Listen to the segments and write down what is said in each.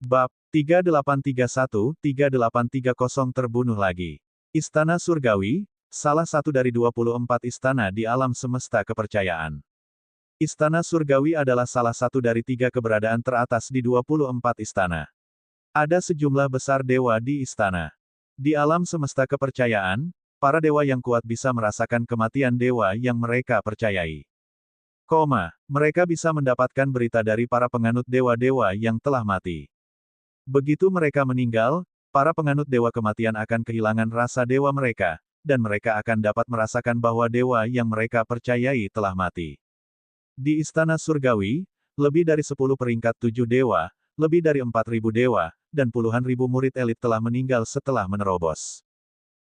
Bab 3831-3830 terbunuh lagi. Istana Surgawi, salah satu dari 24 istana di alam semesta kepercayaan. Istana Surgawi adalah salah satu dari 3 keberadaan teratas di 24 istana. Ada sejumlah besar dewa di istana. Di alam semesta kepercayaan, para dewa yang kuat bisa merasakan kematian dewa yang mereka percayai. Mereka bisa mendapatkan berita dari para penganut dewa-dewa yang telah mati. Begitu mereka meninggal, para penganut dewa kematian akan kehilangan rasa dewa mereka, dan mereka akan dapat merasakan bahwa dewa yang mereka percayai telah mati. Di Istana Surgawi, lebih dari 10 peringkat 7 dewa, lebih dari 4.000 dewa, dan puluhan ribu murid elit telah meninggal setelah menerobos.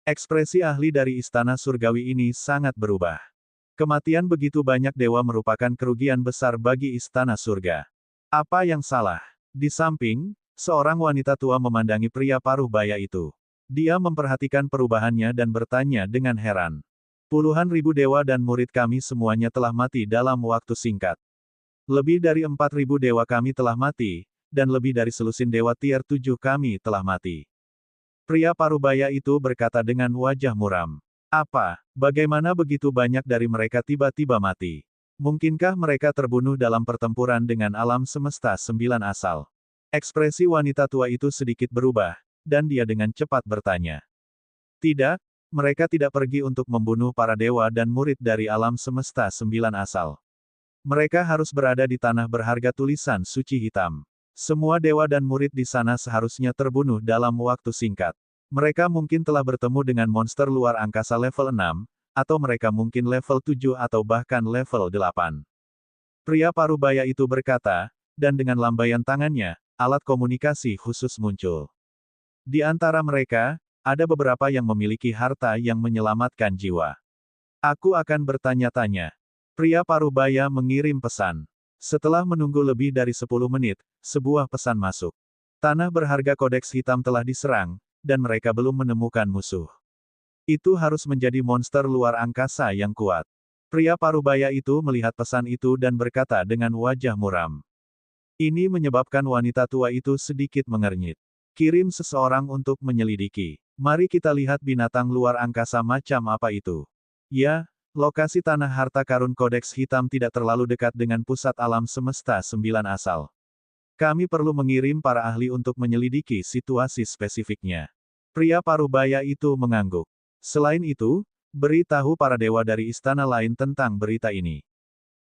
Ekspresi ahli dari Istana Surgawi ini sangat berubah. Kematian begitu banyak dewa merupakan kerugian besar bagi Istana Surga. Apa yang salah? Di samping, seorang wanita tua memandangi pria paruh baya itu. Dia memperhatikan perubahannya dan bertanya dengan heran. Puluhan ribu dewa dan murid kami semuanya telah mati dalam waktu singkat. Lebih dari 4.000 dewa kami telah mati, dan lebih dari selusin dewa tier 7 kami telah mati. Pria parubaya itu berkata dengan wajah muram. Bagaimana begitu banyak dari mereka tiba-tiba mati? Mungkinkah mereka terbunuh dalam pertempuran dengan alam semesta 9 asal? Ekspresi wanita tua itu sedikit berubah, dan dia dengan cepat bertanya. Tidak, mereka tidak pergi untuk membunuh para dewa dan murid dari alam semesta 9 asal. Mereka harus berada di tanah berharga tulisan suci hitam. Semua dewa dan murid di sana seharusnya terbunuh dalam waktu singkat. Mereka mungkin telah bertemu dengan monster luar angkasa level 6, atau mereka mungkin level 7 atau bahkan level 8. Pria parubaya itu berkata, dan dengan lambaian tangannya, alat komunikasi khusus muncul. Di antara mereka, ada beberapa yang memiliki harta yang menyelamatkan jiwa. Aku akan bertanya-tanya. Pria parubaya mengirim pesan. Setelah menunggu lebih dari 10 menit, sebuah pesan masuk. Tanah berharga kodeks hitam telah diserang, dan mereka belum menemukan musuh. Itu harus menjadi monster luar angkasa yang kuat. Pria parubaya itu melihat pesan itu dan berkata dengan wajah muram. Ini menyebabkan wanita tua itu sedikit mengernyit. Kirim seseorang untuk menyelidiki. Mari kita lihat binatang luar angkasa macam apa itu. Ya, lokasi tanah harta karun kodeks hitam tidak terlalu dekat dengan pusat alam semesta 9 asal. Kami perlu mengirim para ahli untuk menyelidiki situasi spesifiknya. Pria parubaya itu mengangguk. Selain itu, beritahu para dewa dari istana lain tentang berita ini.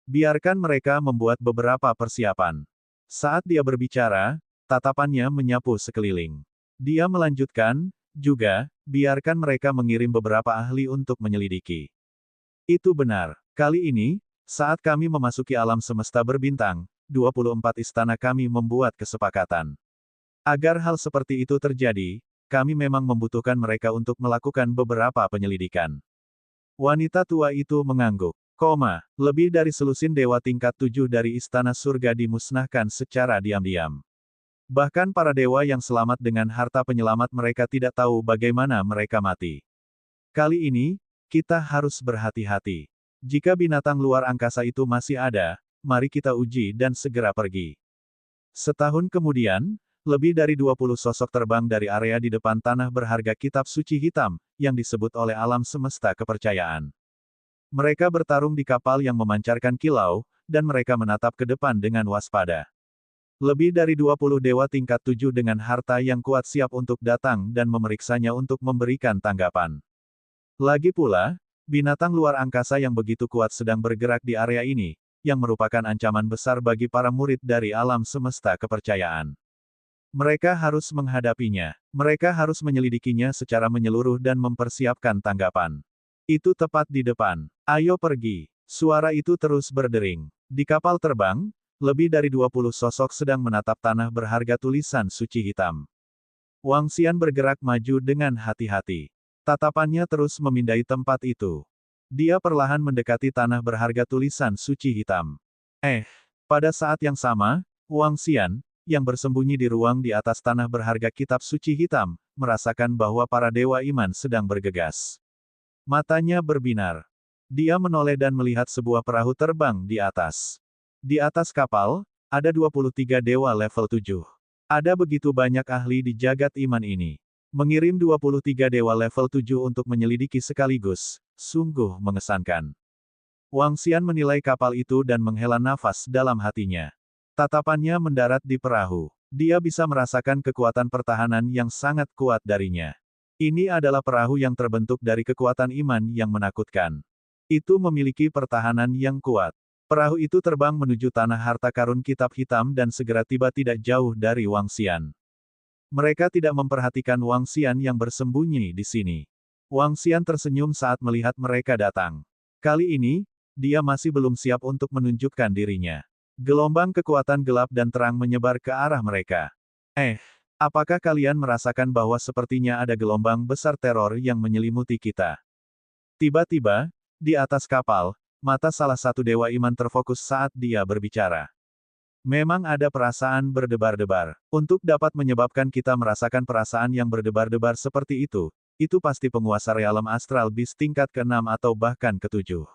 Biarkan mereka membuat beberapa persiapan. Saat dia berbicara, tatapannya menyapu sekeliling. Dia melanjutkan, juga, biarkan mereka mengirim beberapa ahli untuk menyelidiki. Itu benar. Kali ini, saat kami memasuki alam semesta berbintang, 24 istana kami membuat kesepakatan. Agar hal seperti itu terjadi, kami memang membutuhkan mereka untuk melakukan beberapa penyelidikan. Wanita tua itu mengangguk. Lebih dari selusin dewa tingkat 7 dari istana surga dimusnahkan secara diam-diam. Bahkan para dewa yang selamat dengan harta penyelamat mereka tidak tahu bagaimana mereka mati. Kali ini, kita harus berhati-hati. Jika binatang luar angkasa itu masih ada, mari kita uji dan segera pergi. Setahun kemudian, lebih dari 20 sosok terbang dari area di depan tanah berharga kitab suci hitam, yang disebut oleh alam semesta kepercayaan. Mereka bertarung di kapal yang memancarkan kilau, dan mereka menatap ke depan dengan waspada. Lebih dari 20 dewa tingkat 7 dengan harta yang kuat siap untuk datang dan memeriksanya untuk memberikan tanggapan. Lagi pula, binatang luar angkasa yang begitu kuat sedang bergerak di area ini, yang merupakan ancaman besar bagi para murid dari alam semesta kepercayaan. Mereka harus menghadapinya. Mereka harus menyelidikinya secara menyeluruh dan mempersiapkan tanggapan. Itu tepat di depan. Ayo pergi. Suara itu terus berdering. Di kapal terbang, lebih dari 20 sosok sedang menatap tanah berharga tulisan suci hitam. Wang Xian bergerak maju dengan hati-hati. Tatapannya terus memindai tempat itu. Dia perlahan mendekati tanah berharga tulisan suci hitam. Pada saat yang sama, Wang Xian, yang bersembunyi di ruang di atas tanah berharga kitab suci hitam, merasakan bahwa para dewa iman sedang bergegas. Matanya berbinar. Dia menoleh dan melihat sebuah perahu terbang di atas. Di atas kapal, ada 23 dewa level 7. Ada begitu banyak ahli di jagat iman ini. Mengirim 23 dewa level 7 untuk menyelidiki sekaligus, sungguh mengesankan. Wang Xian menilai kapal itu dan menghela nafas dalam hatinya. Tatapannya mendarat di perahu. Dia bisa merasakan kekuatan pertahanan yang sangat kuat darinya. Ini adalah perahu yang terbentuk dari kekuatan iman yang menakutkan. Itu memiliki pertahanan yang kuat. Perahu itu terbang menuju tanah harta karun kitab hitam dan segera tiba tidak jauh dari Wang Xian. Mereka tidak memperhatikan Wang Xian yang bersembunyi di sini. Wang Xian tersenyum saat melihat mereka datang. Kali ini, dia masih belum siap untuk menunjukkan dirinya. Gelombang kekuatan gelap dan terang menyebar ke arah mereka. Apakah kalian merasakan bahwa sepertinya ada gelombang besar teror yang menyelimuti kita? Tiba-tiba, di atas kapal, mata salah satu dewa iman terfokus saat dia berbicara. Memang ada perasaan berdebar-debar. Untuk dapat menyebabkan kita merasakan perasaan yang berdebar-debar seperti itu pasti penguasa realem Astral Beast tingkat ke-6 atau bahkan ke-7.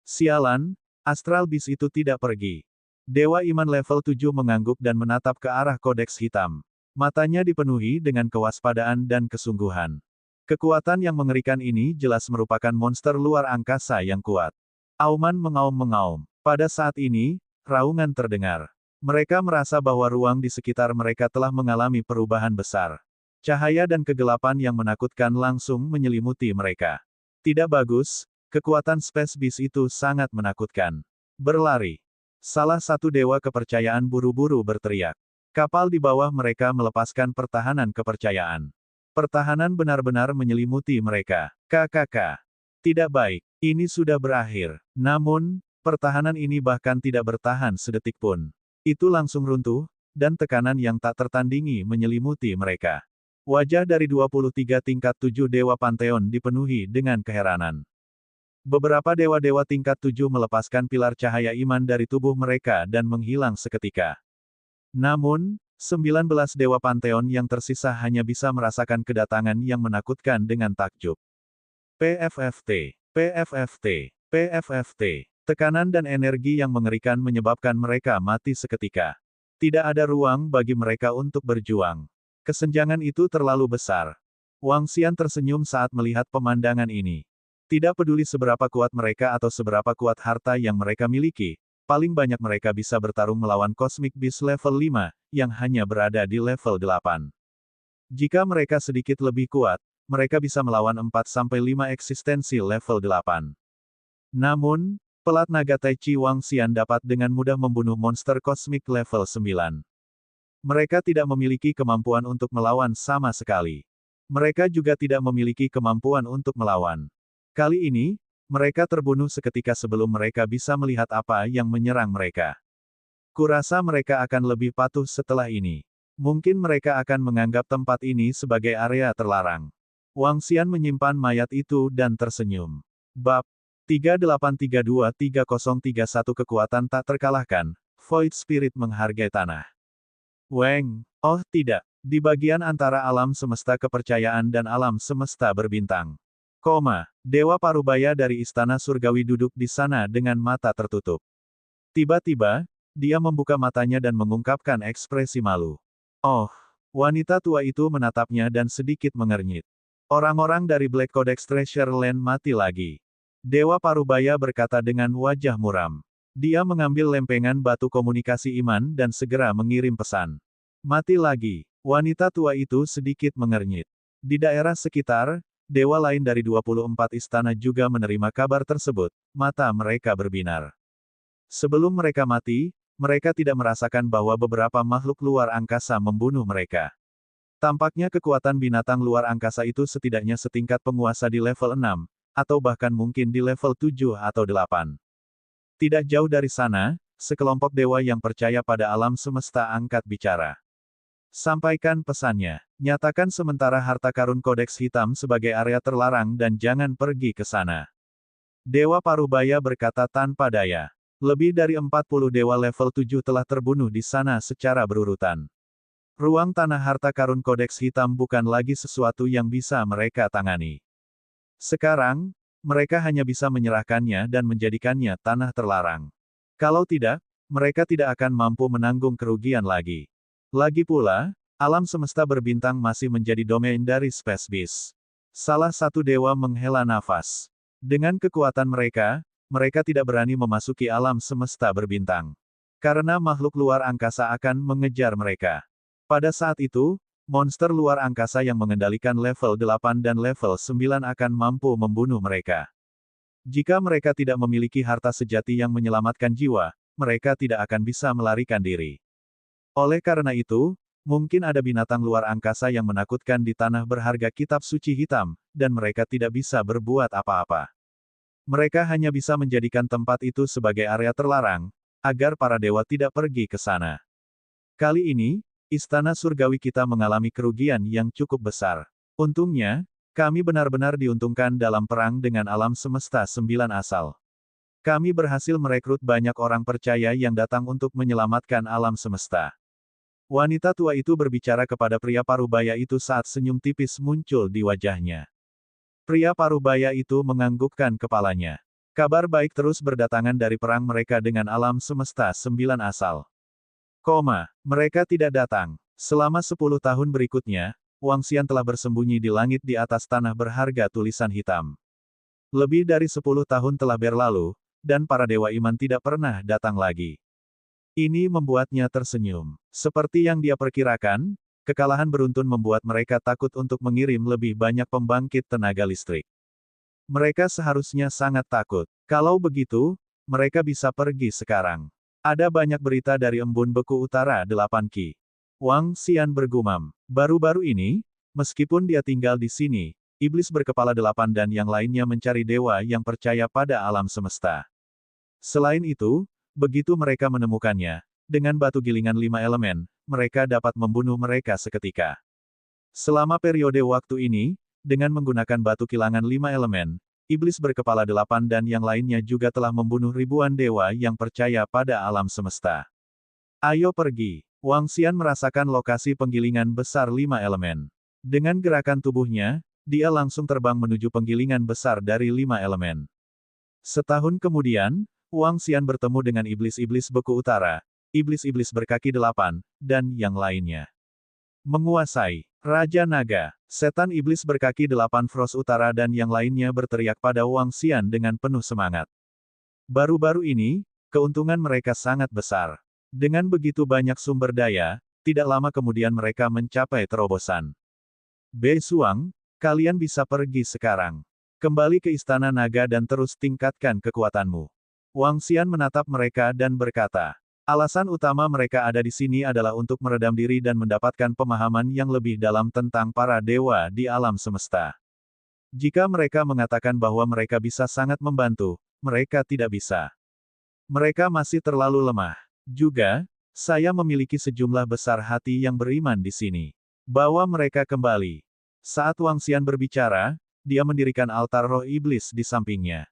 Sialan, Astral Beast itu tidak pergi. Dewa iman level 7 mengangguk dan menatap ke arah kodeks hitam. Matanya dipenuhi dengan kewaspadaan dan kesungguhan. Kekuatan yang mengerikan ini jelas merupakan monster luar angkasa yang kuat. Auman mengaum-mengaum. Pada saat ini, raungan terdengar. Mereka merasa bahwa ruang di sekitar mereka telah mengalami perubahan besar. Cahaya dan kegelapan yang menakutkan langsung menyelimuti mereka. Tidak bagus, kekuatan Space Beast itu sangat menakutkan. Berlari. Salah satu dewa kepercayaan buru-buru berteriak. Kapal di bawah mereka melepaskan pertahanan kepercayaan. Pertahanan benar-benar menyelimuti mereka. KKK. Tidak baik. Ini sudah berakhir. Namun, pertahanan ini bahkan tidak bertahan sedetik pun. Itu langsung runtuh, dan tekanan yang tak tertandingi menyelimuti mereka. Wajah dari 23 tingkat 7 Dewa Pantheon dipenuhi dengan keheranan. Beberapa dewa-dewa tingkat 7 melepaskan pilar cahaya iman dari tubuh mereka dan menghilang seketika. Namun, 19 Dewa Pantheon yang tersisa hanya bisa merasakan kedatangan yang menakutkan dengan takjub. PFFT, PFFT, PFFT. Tekanan dan energi yang mengerikan menyebabkan mereka mati seketika. Tidak ada ruang bagi mereka untuk berjuang. Kesenjangan itu terlalu besar. Wang Xian tersenyum saat melihat pemandangan ini. Tidak peduli seberapa kuat mereka atau seberapa kuat harta yang mereka miliki, paling banyak mereka bisa bertarung melawan Cosmic Beast level 5, yang hanya berada di level 8. Jika mereka sedikit lebih kuat, mereka bisa melawan 4-5 eksistensi level 8. Namun, pelat naga Tai Chi Wang Xian dapat dengan mudah membunuh monster kosmik level 9. Mereka tidak memiliki kemampuan untuk melawan sama sekali. Mereka juga tidak memiliki kemampuan untuk melawan. Kali ini, mereka terbunuh seketika sebelum mereka bisa melihat apa yang menyerang mereka. Kurasa mereka akan lebih patuh setelah ini. Mungkin mereka akan menganggap tempat ini sebagai area terlarang. Wang Xian menyimpan mayat itu dan tersenyum. Bab 3832-3031 Kekuatan tak terkalahkan, Void Spirit menghargai tanah. Weng, oh tidak, di bagian antara alam semesta kepercayaan dan alam semesta berbintang. Dewa Parubaya dari Istana Surgawi duduk di sana dengan mata tertutup. Tiba-tiba, dia membuka matanya dan mengungkapkan ekspresi malu. Oh, wanita tua itu menatapnya dan sedikit mengernyit. Orang-orang dari Black Codex Treasure Land mati lagi. Dewa Parubaya berkata dengan wajah muram. Dia mengambil lempengan batu komunikasi iman dan segera mengirim pesan. Mati lagi. Wanita tua itu sedikit mengernyit. Di daerah sekitar, dewa lain dari 24 istana juga menerima kabar tersebut, mata mereka berbinar. Sebelum mereka mati, mereka tidak merasakan bahwa beberapa makhluk luar angkasa membunuh mereka. Tampaknya kekuatan binatang luar angkasa itu setidaknya setingkat penguasa di level 6, atau bahkan mungkin di level 7 atau 8. Tidak jauh dari sana, sekelompok dewa yang percaya pada alam semesta angkat bicara. Sampaikan pesannya. Nyatakan sementara harta karun kodeks hitam sebagai area terlarang dan jangan pergi ke sana. Dewa Parubaya berkata tanpa daya. Lebih dari 40 dewa level 7 telah terbunuh di sana secara berurutan. Ruang tanah harta karun kodeks hitam bukan lagi sesuatu yang bisa mereka tangani. Sekarang, mereka hanya bisa menyerahkannya dan menjadikannya tanah terlarang. Kalau tidak, mereka tidak akan mampu menanggung kerugian lagi. Lagi pula, alam semesta berbintang masih menjadi domain dari Space Beast. Salah satu dewa menghela nafas. Dengan kekuatan mereka, mereka tidak berani memasuki alam semesta berbintang. Karena makhluk luar angkasa akan mengejar mereka. Pada saat itu, monster luar angkasa yang mengendalikan level 8 dan level 9 akan mampu membunuh mereka. Jika mereka tidak memiliki harta sejati yang menyelamatkan jiwa, mereka tidak akan bisa melarikan diri. Oleh karena itu, mungkin ada binatang luar angkasa yang menakutkan di tanah berharga kitab suci hitam, dan mereka tidak bisa berbuat apa-apa. Mereka hanya bisa menjadikan tempat itu sebagai area terlarang, agar para dewa tidak pergi ke sana. Kali ini, istana surgawi kita mengalami kerugian yang cukup besar. Untungnya, kami benar-benar diuntungkan dalam perang dengan alam semesta 9 asal. Kami berhasil merekrut banyak orang percaya yang datang untuk menyelamatkan alam semesta. Wanita tua itu berbicara kepada pria parubaya itu saat senyum tipis muncul di wajahnya. Pria parubaya itu menganggukkan kepalanya. Kabar baik terus berdatangan dari perang mereka dengan alam semesta 9 asal. Mereka tidak datang. Selama 10 tahun berikutnya, Wang Xian telah bersembunyi di langit di atas tanah berharga tulisan hitam. Lebih dari 10 tahun telah berlalu, dan para dewa iman tidak pernah datang lagi. Ini membuatnya tersenyum. Seperti yang dia perkirakan, kekalahan beruntun membuat mereka takut untuk mengirim lebih banyak pembangkit tenaga listrik. Mereka seharusnya sangat takut. Kalau begitu, mereka bisa pergi sekarang. Ada banyak berita dari Embun Beku Utara 8 Ki. Wang Xian bergumam. Baru-baru ini, meskipun dia tinggal di sini, iblis berkepala 8 dan yang lainnya mencari dewa yang percaya pada alam semesta. Selain itu, begitu mereka menemukannya, dengan batu gilingan 5 elemen, mereka dapat membunuh mereka seketika. Selama periode waktu ini, dengan menggunakan batu kilangan 5 elemen, iblis berkepala 8 dan yang lainnya juga telah membunuh ribuan dewa yang percaya pada alam semesta. Ayo pergi. Wang Xian merasakan lokasi penggilingan besar 5 elemen. Dengan gerakan tubuhnya, dia langsung terbang menuju penggilingan besar dari 5 elemen. Setahun kemudian, Wang Xian bertemu dengan iblis-iblis Beku Utara, iblis-iblis berkaki 8, dan yang lainnya. Menguasai. Raja Naga, setan iblis berkaki 8 Frost Utara dan yang lainnya berteriak pada Wang Xian dengan penuh semangat. Baru-baru ini, keuntungan mereka sangat besar. Dengan begitu banyak sumber daya, tidak lama kemudian mereka mencapai terobosan. Bei Suang, kalian bisa pergi sekarang. Kembali ke Istana Naga dan terus tingkatkan kekuatanmu. Wang Xian menatap mereka dan berkata, alasan utama mereka ada di sini adalah untuk meredam diri dan mendapatkan pemahaman yang lebih dalam tentang para dewa di alam semesta. Jika mereka mengatakan bahwa mereka bisa sangat membantu, mereka tidak bisa. Mereka masih terlalu lemah. Juga, saya memiliki sejumlah besar hati yang beriman di sini. Bawa mereka kembali. Saat Wang Xian berbicara, dia mendirikan altar roh iblis di sampingnya.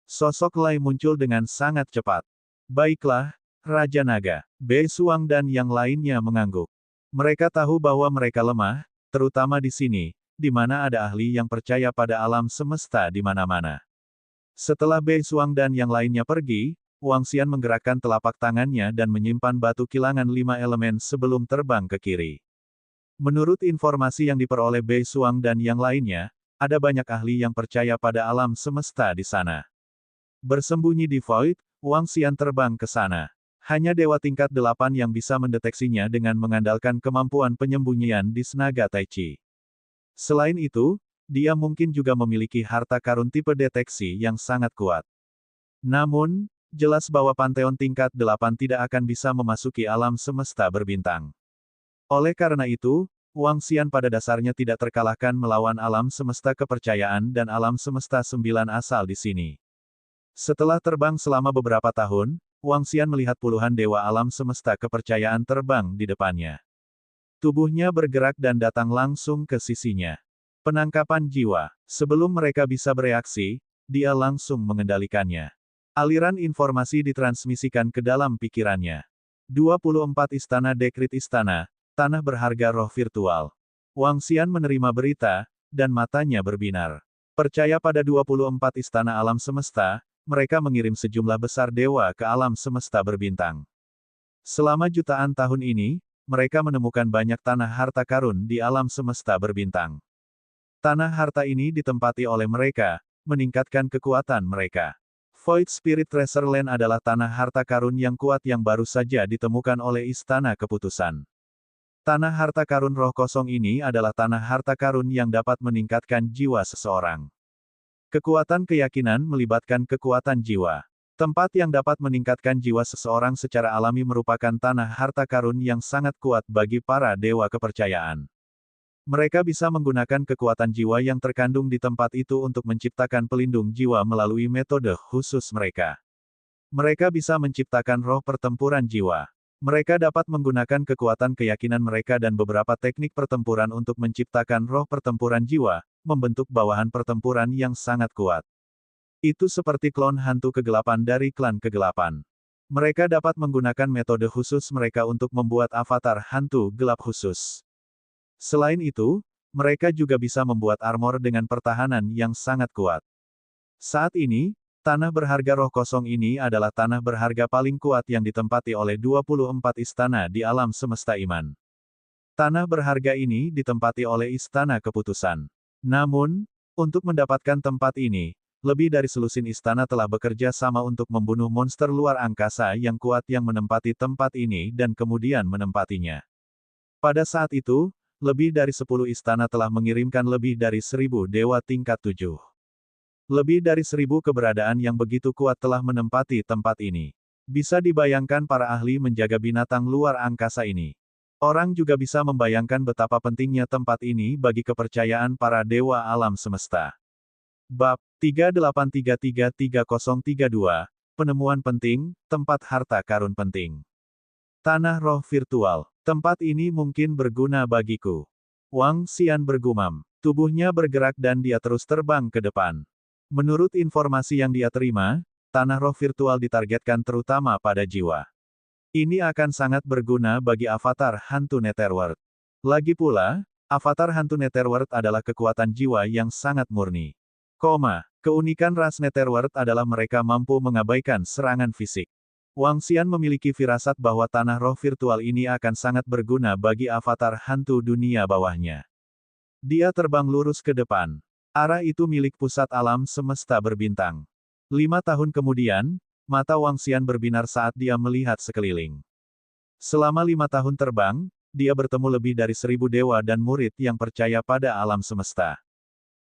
Sosok Lai muncul dengan sangat cepat. Baiklah, Raja Naga, Bei Suang dan yang lainnya mengangguk. Mereka tahu bahwa mereka lemah, terutama di sini, di mana ada ahli yang percaya pada alam semesta di mana-mana. Setelah Bei Suang dan yang lainnya pergi, Wang Xian menggerakkan telapak tangannya dan menyimpan batu kilangan 5 elemen sebelum terbang ke kiri. Menurut informasi yang diperoleh Bei Suang dan yang lainnya, ada banyak ahli yang percaya pada alam semesta di sana. Bersembunyi di Void, Wang Xian terbang ke sana. Hanya dewa tingkat 8 yang bisa mendeteksinya dengan mengandalkan kemampuan penyembunyian di Snaga Tai Chi. Selain itu, dia mungkin juga memiliki harta karun tipe deteksi yang sangat kuat. Namun, jelas bahwa Pantheon tingkat 8 tidak akan bisa memasuki alam semesta berbintang. Oleh karena itu, Wang Xian pada dasarnya tidak terkalahkan melawan alam semesta kepercayaan dan alam semesta 9 asal di sini. Setelah terbang selama beberapa tahun, Wang Xian melihat puluhan dewa alam semesta kepercayaan terbang di depannya. Tubuhnya bergerak dan datang langsung ke sisinya. Penangkapan jiwa. Sebelum mereka bisa bereaksi, dia langsung mengendalikannya. Aliran informasi ditransmisikan ke dalam pikirannya. 24 Istana Dekrit Istana, tanah berharga roh virtual. Wang Xian menerima berita, dan matanya berbinar. Percaya pada 24 istana alam semesta, mereka mengirim sejumlah besar dewa ke alam semesta berbintang. Selama jutaan tahun ini, mereka menemukan banyak tanah harta karun di alam semesta berbintang. Tanah harta ini ditempati oleh mereka, meningkatkan kekuatan mereka. Void Spirit Treasure Land adalah tanah harta karun yang kuat yang baru saja ditemukan oleh Istana Keputusan. Tanah harta karun roh kosong ini adalah tanah harta karun yang dapat meningkatkan jiwa seseorang. Kekuatan keyakinan melibatkan kekuatan jiwa. Tempat yang dapat meningkatkan jiwa seseorang secara alami merupakan tanah harta karun yang sangat kuat bagi para dewa kepercayaan. Mereka bisa menggunakan kekuatan jiwa yang terkandung di tempat itu untuk menciptakan pelindung jiwa melalui metode khusus mereka. Mereka bisa menciptakan roh pertempuran jiwa. Mereka dapat menggunakan kekuatan keyakinan mereka dan beberapa teknik pertempuran untuk menciptakan roh pertempuran jiwa, membentuk bawahan pertempuran yang sangat kuat. Itu seperti klon hantu kegelapan dari klan kegelapan. Mereka dapat menggunakan metode khusus mereka untuk membuat avatar hantu gelap khusus. Selain itu, mereka juga bisa membuat armor dengan pertahanan yang sangat kuat. Saat ini, tanah berharga roh kosong ini adalah tanah berharga paling kuat yang ditempati oleh 24 istana di alam semesta iman. Tanah berharga ini ditempati oleh Istana Keputusan. Namun, untuk mendapatkan tempat ini, lebih dari selusin istana telah bekerja sama untuk membunuh monster luar angkasa yang kuat yang menempati tempat ini dan kemudian menempatinya. Pada saat itu, lebih dari 10 istana telah mengirimkan lebih dari 1000 dewa tingkat 7. Lebih dari 1000 keberadaan yang begitu kuat telah menempati tempat ini. Bisa dibayangkan para ahli menjaga binatang luar angkasa ini. Orang juga bisa membayangkan betapa pentingnya tempat ini bagi kepercayaan para dewa alam semesta. Bab 38333032, Penemuan Penting, Tempat Harta Karun Penting. Tanah Roh Virtual. Tempat ini mungkin berguna bagiku. Wang Xian bergumam. Tubuhnya bergerak dan dia terus terbang ke depan. Menurut informasi yang dia terima, tanah roh virtual ditargetkan terutama pada jiwa. Ini akan sangat berguna bagi avatar hantu Netherworld. Lagi pula, avatar hantu Netherworld adalah kekuatan jiwa yang sangat murni. Keunikan ras Netherworld adalah mereka mampu mengabaikan serangan fisik. Wang Xian memiliki firasat bahwa tanah roh virtual ini akan sangat berguna bagi avatar hantu dunia bawahnya. Dia terbang lurus ke depan. Arah itu milik pusat alam semesta berbintang. 5 tahun kemudian, mata Wang Xian berbinar saat dia melihat sekeliling. Selama 5 tahun terbang, dia bertemu lebih dari 1000 dewa dan murid yang percaya pada alam semesta.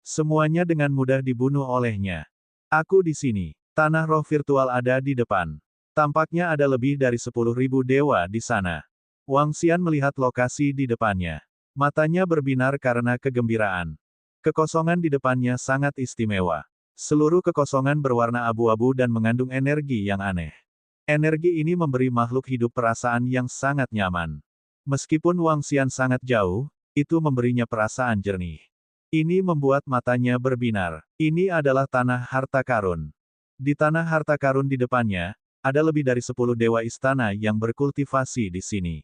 Semuanya dengan mudah dibunuh olehnya. Aku di sini. Tanah roh virtual ada di depan. Tampaknya ada lebih dari 10.000 dewa di sana. Wang Xian melihat lokasi di depannya. Matanya berbinar karena kegembiraan. Kekosongan di depannya sangat istimewa. Seluruh kekosongan berwarna abu-abu dan mengandung energi yang aneh. Energi ini memberi makhluk hidup perasaan yang sangat nyaman. Meskipun Wang Xian sangat jauh, itu memberinya perasaan jernih. Ini membuat matanya berbinar. Ini adalah tanah harta karun. Di tanah harta karun di depannya, ada lebih dari 10 dewa istana yang berkultivasi di sini.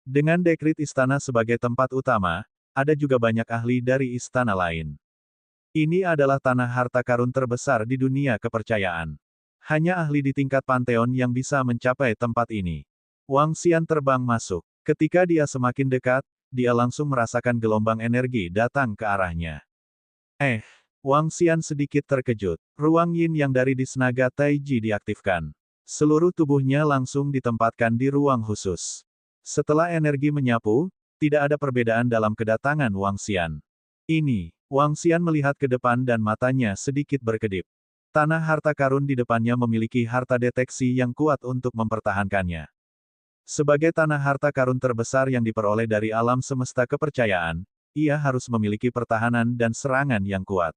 Dengan dekrit istana sebagai tempat utama, ada juga banyak ahli dari istana lain. Ini adalah tanah harta karun terbesar di dunia kepercayaan. Hanya ahli di tingkat panteon yang bisa mencapai tempat ini. Wang Xian terbang masuk. Ketika dia semakin dekat, dia langsung merasakan gelombang energi datang ke arahnya. Wang Xian sedikit terkejut. Ruang yin yang dari Disnaga Taiji diaktifkan. Seluruh tubuhnya langsung ditempatkan di ruang khusus. Setelah energi menyapu, tidak ada perbedaan dalam kedatangan Wang Xian. Wang Xian melihat ke depan dan matanya sedikit berkedip. Tanah harta karun di depannya memiliki harta deteksi yang kuat untuk mempertahankannya. Sebagai tanah harta karun terbesar yang diperoleh dari alam semesta kepercayaan, ia harus memiliki pertahanan dan serangan yang kuat.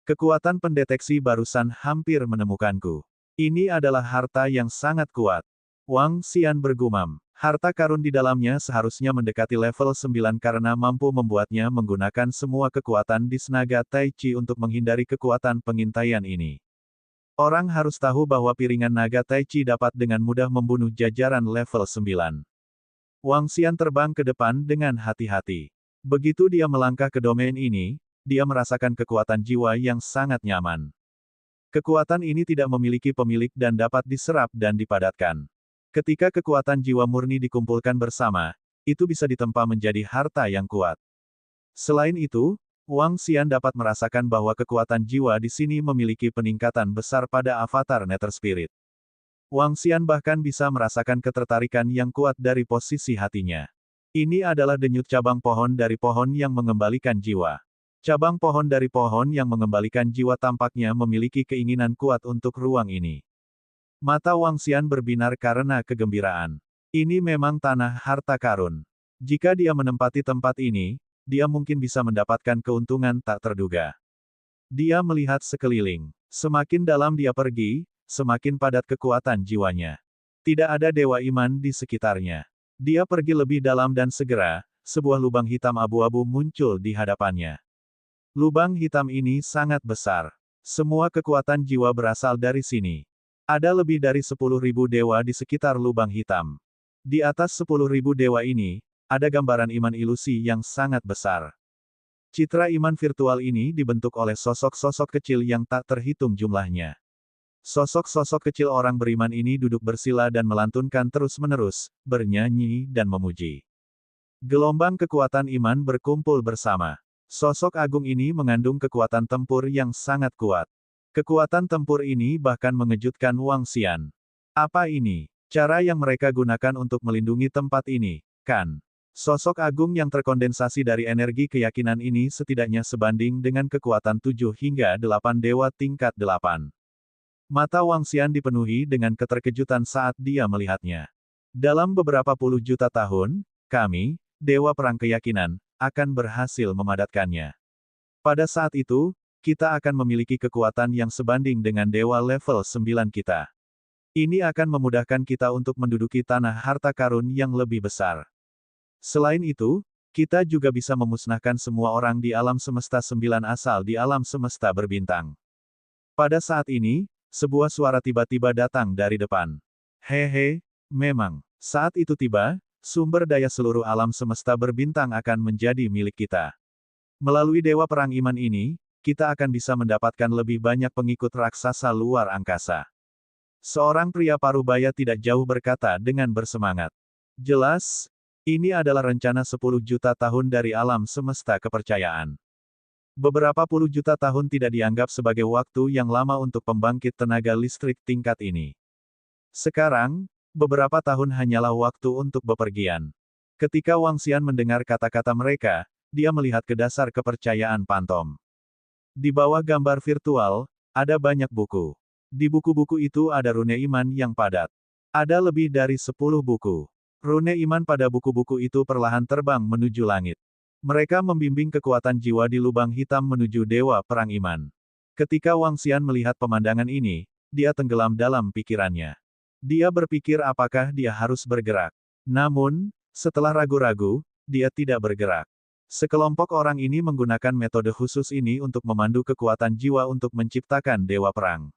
Kekuatan pendeteksi barusan hampir menemukanku. Ini adalah harta yang sangat kuat. Wang Xian bergumam. Harta karun di dalamnya seharusnya mendekati level 9 karena mampu membuatnya menggunakan semua kekuatan di Disnaga Taichi untuk menghindari kekuatan pengintaian ini. Orang harus tahu bahwa piringan naga Taichi dapat dengan mudah membunuh jajaran level 9. Wang Xian terbang ke depan dengan hati-hati. Begitu dia melangkah ke domain ini, dia merasakan kekuatan jiwa yang sangat nyaman. Kekuatan ini tidak memiliki pemilik dan dapat diserap dan dipadatkan. Ketika kekuatan jiwa murni dikumpulkan bersama, itu bisa ditempa menjadi harta yang kuat. Selain itu, Wang Xian dapat merasakan bahwa kekuatan jiwa di sini memiliki peningkatan besar pada avatar Nether Spirit. Wang Xian bahkan bisa merasakan ketertarikan yang kuat dari posisi hatinya. Ini adalah denyut cabang pohon dari pohon yang mengembalikan jiwa. Cabang pohon dari pohon yang mengembalikan jiwa tampaknya memiliki keinginan kuat untuk ruang ini. Mata Wang Xian berbinar karena kegembiraan. Ini memang tanah harta karun. Jika dia menempati tempat ini, dia mungkin bisa mendapatkan keuntungan tak terduga. Dia melihat sekeliling. Semakin dalam dia pergi, semakin padat kekuatan jiwanya. Tidak ada dewa iman di sekitarnya. Dia pergi lebih dalam dan segera, sebuah lubang hitam abu-abu muncul di hadapannya. Lubang hitam ini sangat besar. Semua kekuatan jiwa berasal dari sini. Ada lebih dari 10.000 dewa di sekitar lubang hitam. Di atas 10.000 dewa ini, ada gambaran iman ilusi yang sangat besar. Citra iman virtual ini dibentuk oleh sosok-sosok kecil yang tak terhitung jumlahnya. Sosok-sosok kecil orang beriman ini duduk bersila dan melantunkan terus-menerus, bernyanyi dan memuji. Gelombang kekuatan iman berkumpul bersama. Sosok agung ini mengandung kekuatan tempur yang sangat kuat. Kekuatan tempur ini bahkan mengejutkan Wang Xian. Apa ini? Cara yang mereka gunakan untuk melindungi tempat ini, kan? Sosok agung yang terkondensasi dari energi keyakinan ini setidaknya sebanding dengan kekuatan 7 hingga 8 dewa tingkat 8. Mata Wang Xian dipenuhi dengan keterkejutan saat dia melihatnya. Dalam beberapa puluh juta tahun, kami, dewa perang keyakinan, akan berhasil memadatkannya. Pada saat itu, kita akan memiliki kekuatan yang sebanding dengan dewa level 9 kita. Ini akan memudahkan kita untuk menduduki tanah harta karun yang lebih besar. Selain itu, kita juga bisa memusnahkan semua orang di alam semesta 9 asal di alam semesta berbintang. Pada saat ini, sebuah suara tiba-tiba datang dari depan. Hehe, memang, saat itu tiba, sumber daya seluruh alam semesta berbintang akan menjadi milik kita. Melalui dewa perang iman ini, kita akan bisa mendapatkan lebih banyak pengikut raksasa luar angkasa. Seorang pria parubaya tidak jauh berkata dengan bersemangat. Jelas, ini adalah rencana 10 juta tahun dari alam semesta kepercayaan. Beberapa puluh juta tahun tidak dianggap sebagai waktu yang lama untuk pembangkit tenaga listrik tingkat ini. Sekarang, beberapa tahun hanyalah waktu untuk bepergian. Ketika Wang Xian mendengar kata-kata mereka, dia melihat ke dasar kepercayaan pantom. Di bawah gambar virtual, ada banyak buku. Di buku-buku itu ada rune iman yang padat. Ada lebih dari 10 buku. Rune iman pada buku-buku itu perlahan terbang menuju langit. Mereka membimbing kekuatan jiwa di lubang hitam menuju dewa perang iman. Ketika Wang Xian melihat pemandangan ini, dia tenggelam dalam pikirannya. Dia berpikir apakah dia harus bergerak. Namun, setelah ragu-ragu, dia tidak bergerak. Sekelompok orang ini menggunakan metode khusus ini untuk memandu kekuatan jiwa untuk menciptakan dewa perang.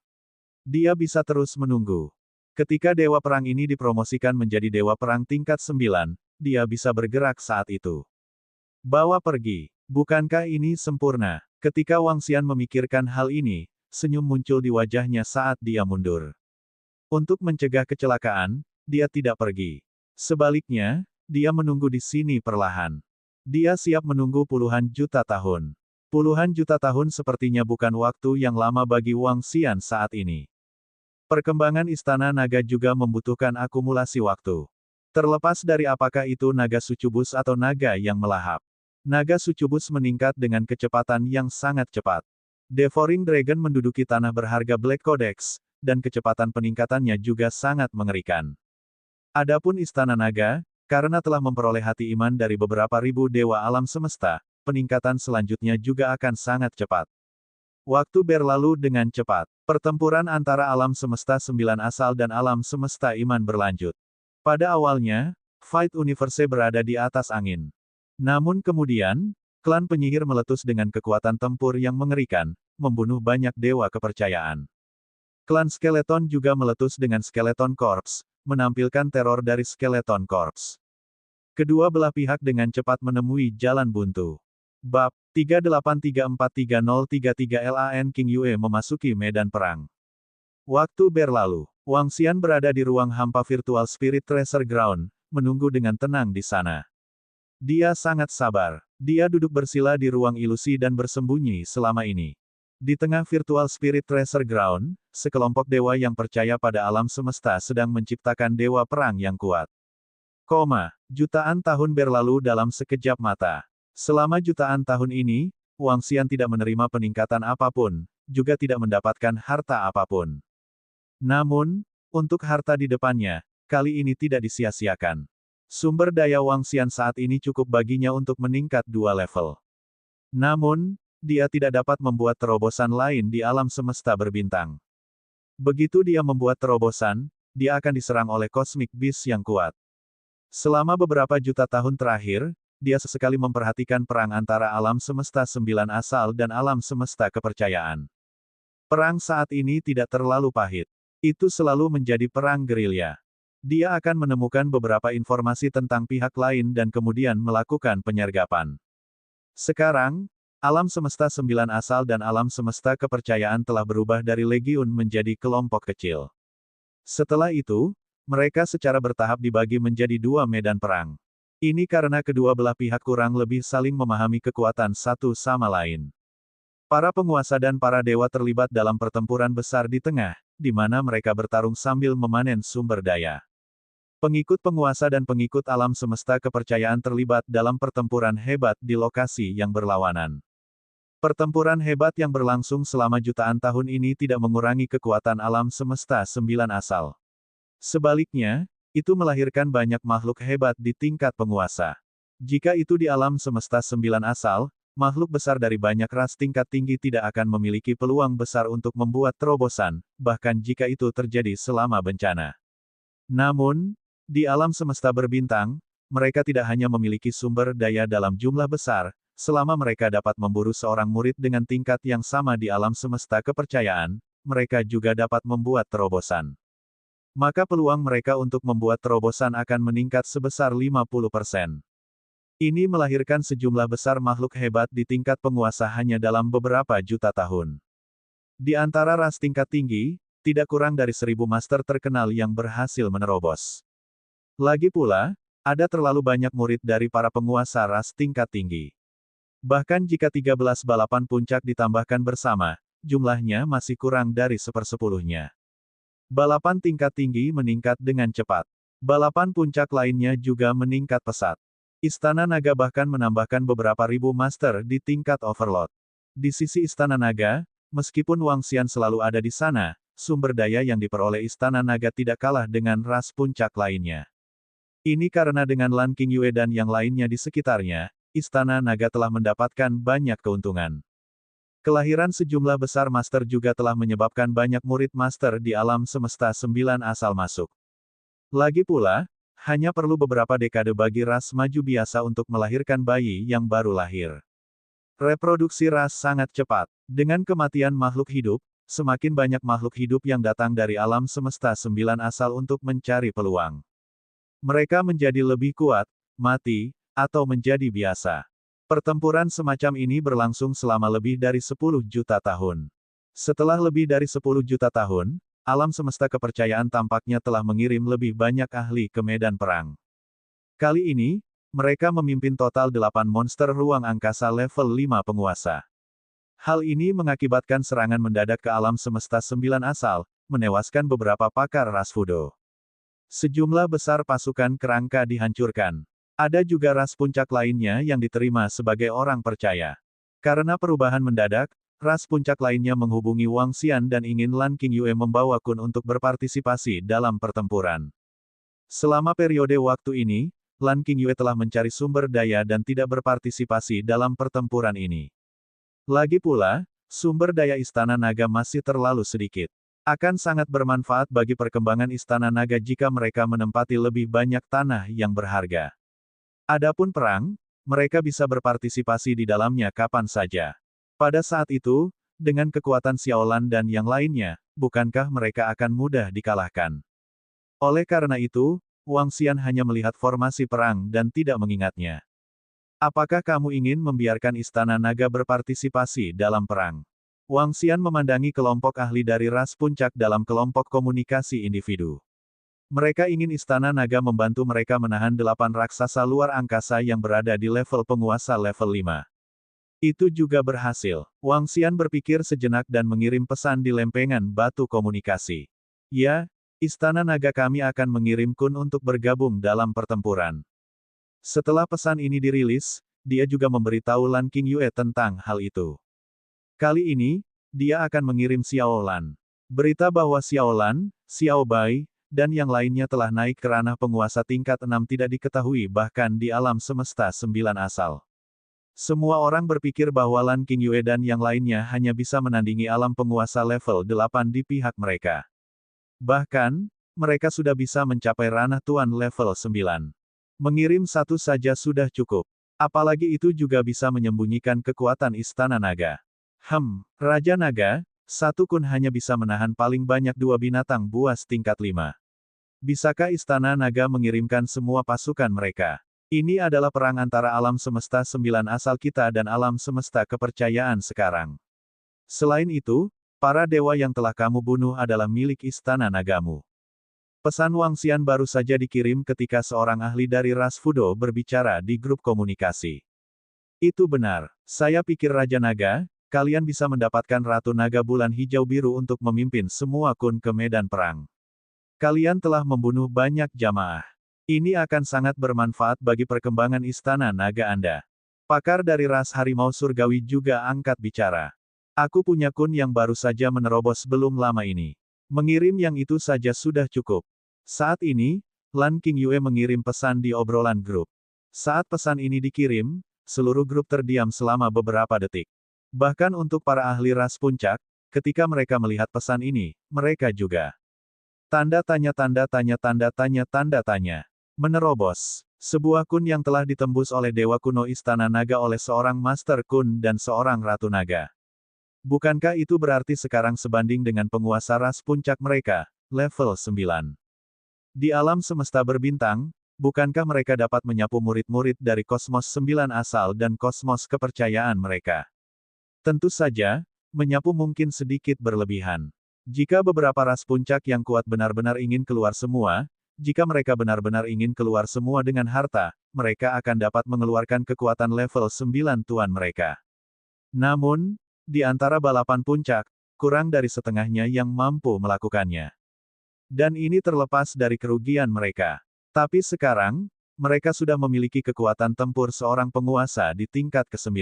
Dia bisa terus menunggu. Ketika dewa perang ini dipromosikan menjadi dewa perang tingkat 9, dia bisa bergerak saat itu. Bawa pergi. Bukankah ini sempurna? Ketika Wang Xian memikirkan hal ini, senyum muncul di wajahnya saat dia mundur. Untuk mencegah kecelakaan, dia tidak pergi. Sebaliknya, dia menunggu di sini perlahan. Dia siap menunggu puluhan juta tahun. Puluhan juta tahun sepertinya bukan waktu yang lama bagi Wang Xian saat ini. Perkembangan Istana Naga juga membutuhkan akumulasi waktu. Terlepas dari apakah itu naga sucubus atau naga yang melahap. Naga sucubus meningkat dengan kecepatan yang sangat cepat. Devouring Dragon menduduki tanah berharga Black Codex, dan kecepatan peningkatannya juga sangat mengerikan. Adapun Istana Naga, karena telah memperoleh hati iman dari beberapa ribu dewa alam semesta, peningkatan selanjutnya juga akan sangat cepat. Waktu berlalu dengan cepat. Pertempuran antara alam semesta 9 asal dan alam semesta iman berlanjut. Pada awalnya, Fight Universe berada di atas angin. Namun kemudian, klan penyihir meletus dengan kekuatan tempur yang mengerikan, membunuh banyak dewa kepercayaan. Klan Skeleton juga meletus dengan Skeleton Corps, menampilkan teror dari Skeleton Corps. Kedua belah pihak dengan cepat menemui jalan buntu. Bab 38343033 LAN King Yue memasuki medan perang. Waktu berlalu. Wang Xian berada di ruang hampa virtual Spirit Treasure Ground, menunggu dengan tenang di sana. Dia sangat sabar. Dia duduk bersila di ruang ilusi dan bersembunyi selama ini. Di tengah virtual spirit treasure ground, sekelompok dewa yang percaya pada alam semesta sedang menciptakan dewa perang yang kuat. Jutaan tahun berlalu dalam sekejap mata. Selama jutaan tahun ini, Wang Xian tidak menerima peningkatan apapun, juga tidak mendapatkan harta apapun. Namun, untuk harta di depannya, kali ini tidak disia-siakan. Sumber daya Wang Xian saat ini cukup baginya untuk meningkat 2 level. Namun, dia tidak dapat membuat terobosan lain di alam semesta berbintang. Begitu dia membuat terobosan, dia akan diserang oleh Cosmic Beast yang kuat. Selama beberapa juta tahun terakhir, dia sesekali memperhatikan perang antara alam semesta 9 asal dan alam semesta kepercayaan. Perang saat ini tidak terlalu pahit. Itu selalu menjadi perang gerilya. Dia akan menemukan beberapa informasi tentang pihak lain dan kemudian melakukan penyergapan. Sekarang, alam semesta 9 asal dan alam semesta kepercayaan telah berubah dari legiun menjadi kelompok kecil. Setelah itu, mereka secara bertahap dibagi menjadi 2 medan perang. Ini karena kedua belah pihak kurang lebih saling memahami kekuatan satu sama lain. Para penguasa dan para dewa terlibat dalam pertempuran besar di tengah, di mana mereka bertarung sambil memanen sumber daya. Pengikut penguasa dan pengikut alam semesta kepercayaan terlibat dalam pertempuran hebat di lokasi yang berlawanan. Pertempuran hebat yang berlangsung selama jutaan tahun ini tidak mengurangi kekuatan alam semesta 9 asal. Sebaliknya, itu melahirkan banyak makhluk hebat di tingkat penguasa. Jika itu di alam semesta 9 asal, makhluk besar dari banyak ras tingkat tinggi tidak akan memiliki peluang besar untuk membuat terobosan, bahkan jika itu terjadi selama bencana. Namun, di alam semesta berbintang, mereka tidak hanya memiliki sumber daya dalam jumlah besar, selama mereka dapat memburu seorang murid dengan tingkat yang sama di alam semesta kepercayaan, mereka juga dapat membuat terobosan. Maka peluang mereka untuk membuat terobosan akan meningkat sebesar 50%. Ini melahirkan sejumlah besar makhluk hebat di tingkat penguasa hanya dalam beberapa juta tahun. Di antara ras tingkat tinggi, tidak kurang dari 1000 master terkenal yang berhasil menerobos. Lagi pula, ada terlalu banyak murid dari para penguasa ras tingkat tinggi. Bahkan jika 13 balapan puncak ditambahkan bersama, jumlahnya masih kurang dari 1/10-nya. Balapan tingkat tinggi meningkat dengan cepat. Balapan puncak lainnya juga meningkat pesat. Istana Naga bahkan menambahkan beberapa ribu master di tingkat Overlord. Di sisi Istana Naga, meskipun Wang Xian selalu ada di sana, sumber daya yang diperoleh Istana Naga tidak kalah dengan ras puncak lainnya. Ini karena dengan Lan Qingyue dan yang lainnya di sekitarnya, Istana Naga telah mendapatkan banyak keuntungan. Kelahiran sejumlah besar master juga telah menyebabkan banyak murid master di alam semesta 9 asal masuk. Lagi pula, hanya perlu beberapa dekade bagi ras maju biasa untuk melahirkan bayi yang baru lahir. Reproduksi ras sangat cepat. Dengan kematian makhluk hidup, semakin banyak makhluk hidup yang datang dari alam semesta 9 asal untuk mencari peluang. Mereka menjadi lebih kuat, mati, atau menjadi biasa. Pertempuran semacam ini berlangsung selama lebih dari 10 juta tahun. Setelah lebih dari 10 juta tahun, alam semesta kepercayaan tampaknya telah mengirim lebih banyak ahli ke medan perang. Kali ini, mereka memimpin total 8 monster ruang angkasa level 5 penguasa. Hal ini mengakibatkan serangan mendadak ke alam semesta 9 asal, menewaskan beberapa pakar ras Fudo. Sejumlah besar pasukan kerangka dihancurkan. Ada juga ras puncak lainnya yang diterima sebagai orang percaya. Karena perubahan mendadak, ras puncak lainnya menghubungi Wang Xian dan ingin Lan Qingyue membawa Kun untuk berpartisipasi dalam pertempuran. Selama periode waktu ini, Lan Qingyue telah mencari sumber daya dan tidak berpartisipasi dalam pertempuran ini. Lagi pula, sumber daya Istana Naga masih terlalu sedikit. Akan sangat bermanfaat bagi perkembangan Istana Naga jika mereka menempati lebih banyak tanah yang berharga. Adapun perang, mereka bisa berpartisipasi di dalamnya kapan saja. Pada saat itu, dengan kekuatan Xiaolan dan yang lainnya, bukankah mereka akan mudah dikalahkan? Oleh karena itu, Wang Xian hanya melihat formasi perang dan tidak mengingatnya. Apakah kamu ingin membiarkan Istana Naga berpartisipasi dalam perang? Wang Xian memandangi kelompok ahli dari ras puncak dalam kelompok komunikasi individu. Mereka ingin Istana Naga membantu mereka menahan 8 raksasa luar angkasa yang berada di level penguasa level 5. Itu juga berhasil. Wang Xian berpikir sejenak dan mengirim pesan di lempengan batu komunikasi. Ya, Istana Naga kami akan mengirim Kun untuk bergabung dalam pertempuran. Setelah pesan ini dirilis, dia juga memberitahu Lan Qingyue tentang hal itu. Kali ini, dia akan mengirim Xiao Lan. Berita bahwa Xiao Lan, Xiao Bai, dan yang lainnya telah naik ke ranah penguasa tingkat 6 tidak diketahui bahkan di alam semesta 9 asal. Semua orang berpikir bahwa Lan Qingyue dan yang lainnya hanya bisa menandingi alam penguasa level 8 di pihak mereka. Bahkan, mereka sudah bisa mencapai ranah tuan level 9. Mengirim satu saja sudah cukup. Apalagi itu juga bisa menyembunyikan kekuatan Istana Naga. Raja Naga, satu Kun hanya bisa menahan paling banyak 2 binatang buas tingkat 5. Bisakah Istana Naga mengirimkan semua pasukan mereka? Ini adalah perang antara alam semesta 9 asal kita dan alam semesta kepercayaan sekarang. Selain itu, para dewa yang telah kamu bunuh adalah milik Istana Nagamu. Pesan Wang Xian baru saja dikirim ketika seorang ahli dari ras Fudo berbicara di grup komunikasi. Itu benar, saya pikir Raja Naga, kalian bisa mendapatkan Ratu Naga Bulan Hijau Biru untuk memimpin semua Kun ke medan perang. Kalian telah membunuh banyak jamaah. Ini akan sangat bermanfaat bagi perkembangan Istana Naga Anda. Pakar dari ras Harimau Surgawi juga angkat bicara. Aku punya Kun yang baru saja menerobos belum lama ini. Mengirim yang itu saja sudah cukup. Saat ini, Lan Qingyue mengirim pesan di obrolan grup. Saat pesan ini dikirim, seluruh grup terdiam selama beberapa detik. Bahkan untuk para ahli ras puncak, ketika mereka melihat pesan ini, mereka juga. Tanda tanya tanda tanya tanda tanya tanda tanya. Menerobos. Sebuah Kun yang telah ditembus oleh Dewa Kuno Istana Naga oleh seorang Master Kun dan seorang Ratu Naga. Bukankah itu berarti sekarang sebanding dengan penguasa ras puncak mereka, level 9. Di alam semesta berbintang, bukankah mereka dapat menyapu murid-murid dari kosmos 9 asal dan kosmos kepercayaan mereka? Tentu saja, menyapu mungkin sedikit berlebihan. Jika beberapa ras puncak yang kuat benar-benar ingin keluar semua, jika mereka benar-benar ingin keluar semua dengan harta, mereka akan dapat mengeluarkan kekuatan level 9 tuan mereka. Namun, di antara balapan puncak, kurang dari setengahnya yang mampu melakukannya. Dan ini terlepas dari kerugian mereka. Tapi sekarang, mereka sudah memiliki kekuatan tempur seorang penguasa di tingkat ke-9.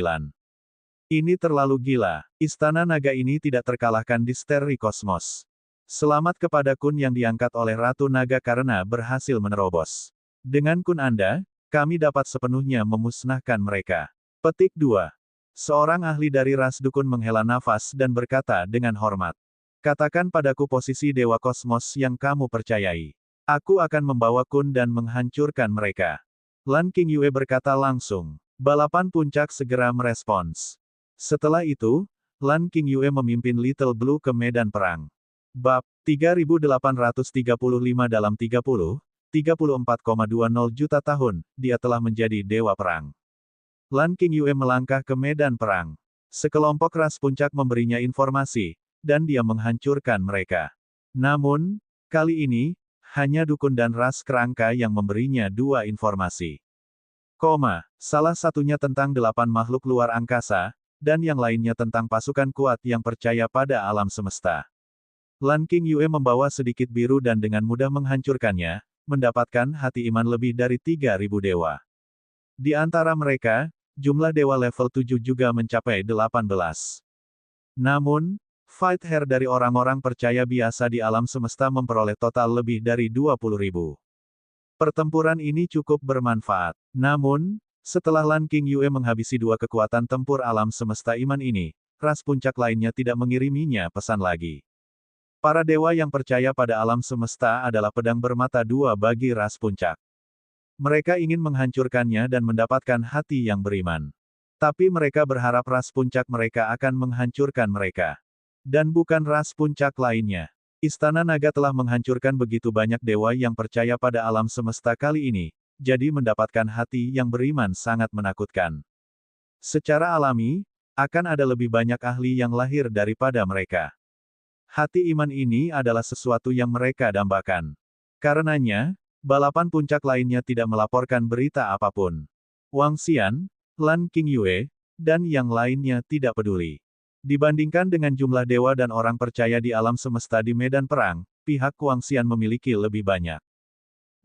Ini terlalu gila. Istana Naga ini tidak terkalahkan di Steri Kosmos. Selamat kepada Kun yang diangkat oleh Ratu Naga karena berhasil menerobos. Dengan Kun Anda, kami dapat sepenuhnya memusnahkan mereka. Petik 2. Seorang ahli dari ras dukun menghela nafas dan berkata dengan hormat. Katakan padaku posisi Dewa Kosmos yang kamu percayai. Aku akan membawa Kun dan menghancurkan mereka. Lan Qingyue berkata langsung. Balapan puncak segera merespons. Setelah itu, Lan Qingyue memimpin Little Blue ke medan perang. Bab 3835 dalam 34,20 juta tahun, dia telah menjadi dewa perang. Lan Qingyue melangkah ke medan perang. Sekelompok ras puncak memberinya informasi, dan dia menghancurkan mereka. Namun, kali ini, hanya dukun dan ras kerangka yang memberinya 2 informasi. Salah satunya tentang 8 makhluk luar angkasa, dan yang lainnya tentang pasukan kuat yang percaya pada alam semesta. Lan Qingyue membawa sedikit biru dan dengan mudah menghancurkannya, mendapatkan hati iman lebih dari 3.000 dewa. Di antara mereka, jumlah dewa level 7 juga mencapai 18. Namun, fight hair dari orang-orang percaya biasa di alam semesta memperoleh total lebih dari 20.000. Pertempuran ini cukup bermanfaat. Namun, setelah Lan Qingyue menghabisi 2 kekuatan tempur alam semesta iman ini, ras puncak lainnya tidak mengiriminya pesan lagi. Para dewa yang percaya pada alam semesta adalah pedang bermata 2 bagi ras puncak. Mereka ingin menghancurkannya dan mendapatkan hati yang beriman. Tapi mereka berharap ras puncak mereka akan menghancurkan mereka. Dan bukan ras puncak lainnya. Istana Naga telah menghancurkan begitu banyak dewa yang percaya pada alam semesta kali ini, jadi mendapatkan hati yang beriman sangat menakutkan. Secara alami, akan ada lebih banyak ahli yang lahir daripada mereka. Hati iman ini adalah sesuatu yang mereka dambakan. Karenanya, balapan puncak lainnya tidak melaporkan berita apapun. Wang Xian, Lan Qingyue, dan yang lainnya tidak peduli. Dibandingkan dengan jumlah dewa dan orang percaya di alam semesta di medan perang, pihak Wang Xian memiliki lebih banyak.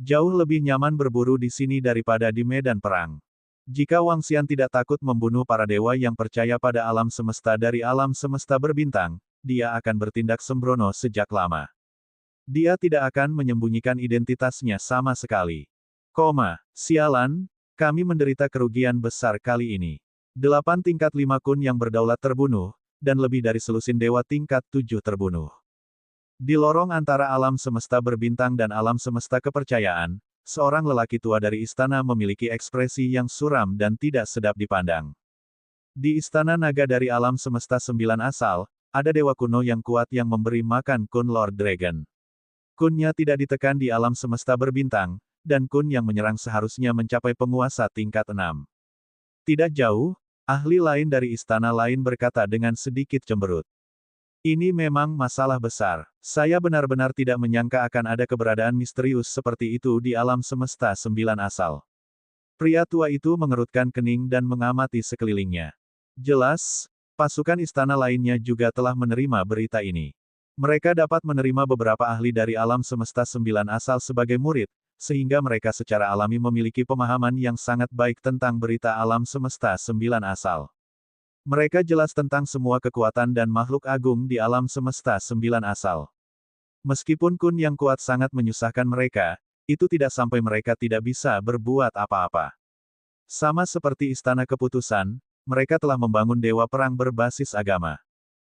Jauh lebih nyaman berburu di sini daripada di medan perang. Jika Wang Xian tidak takut membunuh para dewa yang percaya pada alam semesta dari alam semesta berbintang, dia akan bertindak sembrono sejak lama. Dia tidak akan menyembunyikan identitasnya sama sekali. Sialan, kami menderita kerugian besar kali ini. 8 tingkat 5 kun yang berdaulat terbunuh, dan lebih dari selusin dewa tingkat 7 terbunuh. Di lorong antara alam semesta berbintang dan alam semesta kepercayaan, seorang lelaki tua dari istana memiliki ekspresi yang suram dan tidak sedap dipandang. Di istana naga dari alam semesta 9 asal, ada dewa kuno yang kuat yang memberi makan Kun Lord Dragon. Kunnya tidak ditekan di alam semesta berbintang, dan kun yang menyerang seharusnya mencapai penguasa tingkat 6. Tidak jauh, ahli lain dari istana lain berkata dengan sedikit cemberut. Ini memang masalah besar. Saya benar-benar tidak menyangka akan ada keberadaan misterius seperti itu di alam semesta 9 asal. Pria tua itu mengerutkan kening dan mengamati sekelilingnya. Jelas, pasukan istana lainnya juga telah menerima berita ini. Mereka dapat menerima beberapa ahli dari alam semesta 9 asal sebagai murid, sehingga mereka secara alami memiliki pemahaman yang sangat baik tentang berita alam semesta 9 asal. Mereka jelas tentang semua kekuatan dan makhluk agung di alam semesta 9 asal. Meskipun kun yang kuat sangat menyusahkan mereka, itu tidak sampai mereka tidak bisa berbuat apa-apa. Sama seperti istana keputusan, mereka telah membangun dewa perang berbasis agama.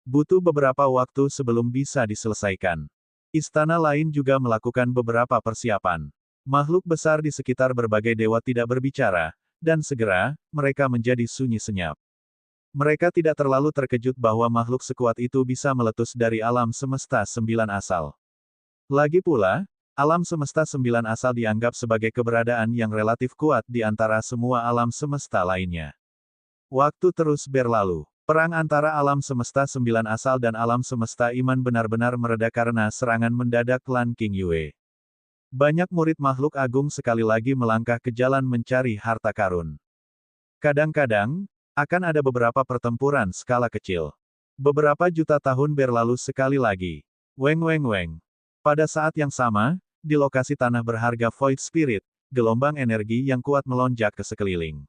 Butuh beberapa waktu sebelum bisa diselesaikan. Istana lain juga melakukan beberapa persiapan. Makhluk besar di sekitar berbagai dewa tidak berbicara, dan segera, mereka menjadi sunyi senyap. Mereka tidak terlalu terkejut bahwa makhluk sekuat itu bisa meletus dari alam semesta 9 asal. Lagi pula, alam semesta 9 asal dianggap sebagai keberadaan yang relatif kuat di antara semua alam semesta lainnya. Waktu terus berlalu. Perang antara alam semesta 9 asal dan alam semesta iman benar-benar mereda karena serangan mendadak Lan Qingyue. Banyak murid makhluk agung sekali lagi melangkah ke jalan mencari harta karun. Kadang-kadang, akan ada beberapa pertempuran skala kecil. Beberapa juta tahun berlalu sekali lagi. Weng weng weng. Pada saat yang sama, di lokasi tanah berharga Void Spirit, gelombang energi yang kuat melonjak ke sekeliling.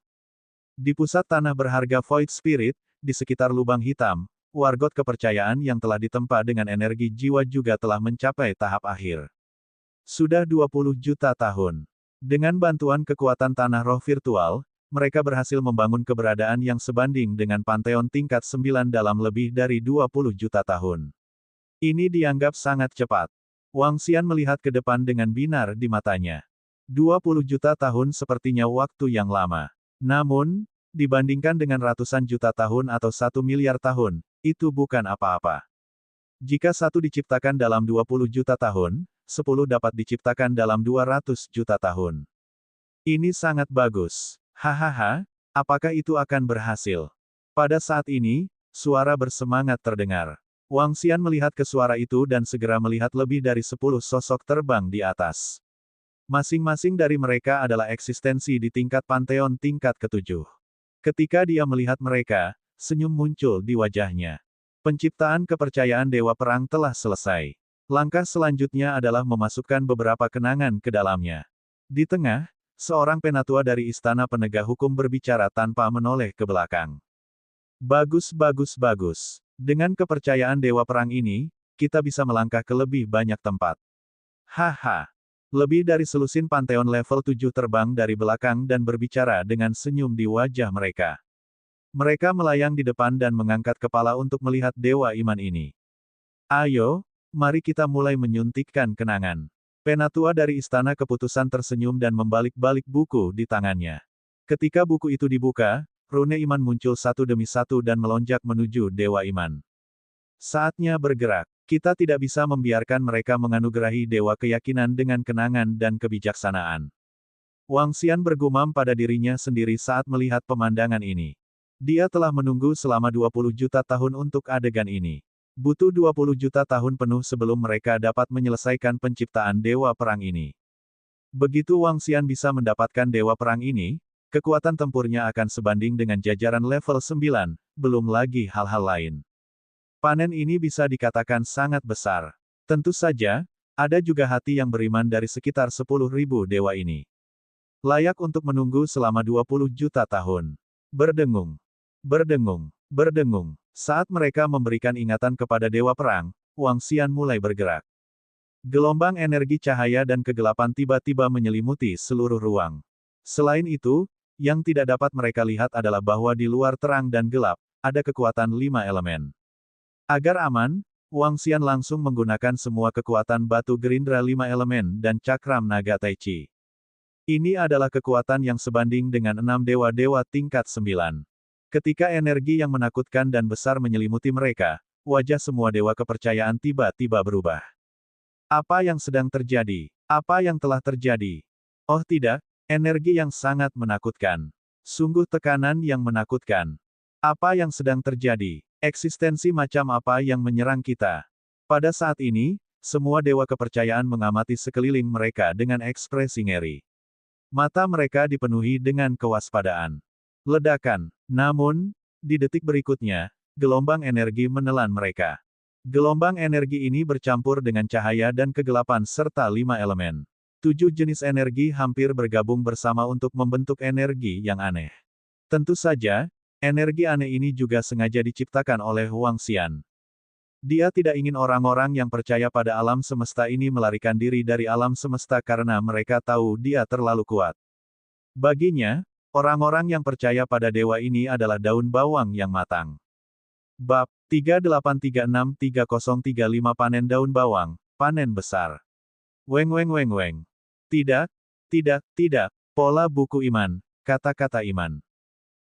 Di pusat tanah berharga Void Spirit, di sekitar lubang hitam, wargot kepercayaan yang telah ditempa dengan energi jiwa juga telah mencapai tahap akhir. Sudah 20 juta tahun. Dengan bantuan kekuatan tanah roh virtual, mereka berhasil membangun keberadaan yang sebanding dengan Pantheon tingkat 9 dalam lebih dari 20 juta tahun. Ini dianggap sangat cepat. Wang Xian melihat ke depan dengan binar di matanya. 20 juta tahun sepertinya waktu yang lama. Namun, dibandingkan dengan ratusan juta tahun atau 1 miliar tahun, itu bukan apa-apa. Jika satu diciptakan dalam 20 juta tahun, 10 dapat diciptakan dalam 200 juta tahun. Ini sangat bagus. Hahaha, apakah itu akan berhasil? Pada saat ini, suara bersemangat terdengar. Wang Xian melihat ke suara itu dan segera melihat lebih dari 10 sosok terbang di atas. Masing-masing dari mereka adalah eksistensi di tingkat Pantheon tingkat ke-7. Ketika dia melihat mereka, senyum muncul di wajahnya. Penciptaan kepercayaan Dewa Perang telah selesai. Langkah selanjutnya adalah memasukkan beberapa kenangan ke dalamnya. Di tengah, seorang penatua dari Istana Penegak Hukum berbicara tanpa menoleh ke belakang. Bagus bagus bagus. Dengan kepercayaan Dewa Perang ini, kita bisa melangkah ke lebih banyak tempat. Haha. Lebih dari selusin Pantheon level 7 terbang dari belakang dan berbicara dengan senyum di wajah mereka. Mereka melayang di depan dan mengangkat kepala untuk melihat Dewa Iman ini. Ayo, mari kita mulai menyuntikkan kenangan. Penatua dari Istana Keputusan tersenyum dan membalik-balik buku di tangannya. Ketika buku itu dibuka, rune iman muncul satu demi satu dan melonjak menuju Dewa Iman. Saatnya bergerak. Kita tidak bisa membiarkan mereka menganugerahi Dewa Keyakinan dengan kenangan dan kebijaksanaan. Wang Xian bergumam pada dirinya sendiri saat melihat pemandangan ini. Dia telah menunggu selama 20 juta tahun untuk adegan ini. Butuh 20 juta tahun penuh sebelum mereka dapat menyelesaikan penciptaan Dewa Perang ini. Begitu Wang Xian bisa mendapatkan Dewa Perang ini, kekuatan tempurnya akan sebanding dengan jajaran level 9, belum lagi hal-hal lain. Panen ini bisa dikatakan sangat besar. Tentu saja, ada juga hati yang beriman dari sekitar 10.000 dewa ini. Layak untuk menunggu selama 20 juta tahun. Berdengung. Berdengung. Berdengung. Saat mereka memberikan ingatan kepada Dewa Perang, Wang Xian mulai bergerak. Gelombang energi cahaya dan kegelapan tiba-tiba menyelimuti seluruh ruang. Selain itu, yang tidak dapat mereka lihat adalah bahwa di luar terang dan gelap, ada kekuatan 5 elemen. Agar aman, Wang Xian langsung menggunakan semua kekuatan batu gerindra 5 elemen dan cakram naga Tai Chi. Ini adalah kekuatan yang sebanding dengan 6 dewa-dewa tingkat 9. Ketika energi yang menakutkan dan besar menyelimuti mereka, wajah semua dewa kepercayaan tiba-tiba berubah. Apa yang sedang terjadi? Apa yang telah terjadi? Oh tidak, energi yang sangat menakutkan. Sungguh tekanan yang menakutkan. Apa yang sedang terjadi? Eksistensi macam apa yang menyerang kita? Pada saat ini, semua dewa kepercayaan mengamati sekeliling mereka dengan ekspresi ngeri. Mata mereka dipenuhi dengan kewaspadaan. Ledakan. Namun, di detik berikutnya, gelombang energi menelan mereka. Gelombang energi ini bercampur dengan cahaya dan kegelapan serta 5 elemen. 7 jenis energi hampir bergabung bersama untuk membentuk energi yang aneh. Tentu saja, energi aneh ini juga sengaja diciptakan oleh Wang Xian. Dia tidak ingin orang-orang yang percaya pada alam semesta ini melarikan diri dari alam semesta karena mereka tahu dia terlalu kuat. Baginya, orang-orang yang percaya pada dewa ini adalah daun bawang yang matang. Bab 3836-3035 Panen daun bawang, panen besar. Weng weng weng weng. Tidak, tidak, tidak. Pola buku iman, kata-kata iman.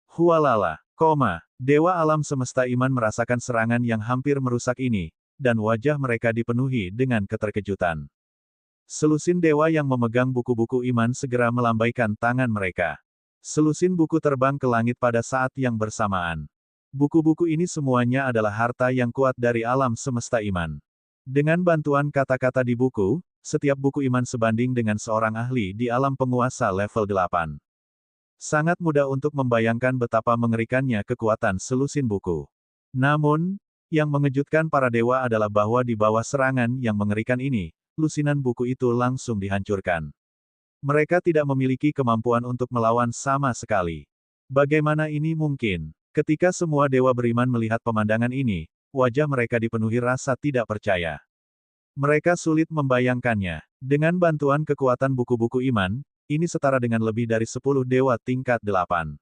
Hualala, koma. Dewa alam semesta iman merasakan serangan yang hampir merusak ini, dan wajah mereka dipenuhi dengan keterkejutan. Selusin dewa yang memegang buku-buku iman segera melambaikan tangan mereka. Selusin buku terbang ke langit pada saat yang bersamaan. Buku-buku ini semuanya adalah harta yang kuat dari alam semesta iman. Dengan bantuan kata-kata di buku, setiap buku iman sebanding dengan seorang ahli di alam penguasa level 8. Sangat mudah untuk membayangkan betapa mengerikannya kekuatan selusin buku. Namun, yang mengejutkan para dewa adalah bahwa di bawah serangan yang mengerikan ini, lusinan buku itu langsung dihancurkan. Mereka tidak memiliki kemampuan untuk melawan sama sekali. Bagaimana ini mungkin? Ketika semua dewa beriman melihat pemandangan ini, wajah mereka dipenuhi rasa tidak percaya. Mereka sulit membayangkannya. Dengan bantuan kekuatan buku-buku iman, ini setara dengan lebih dari 10 dewa tingkat 8.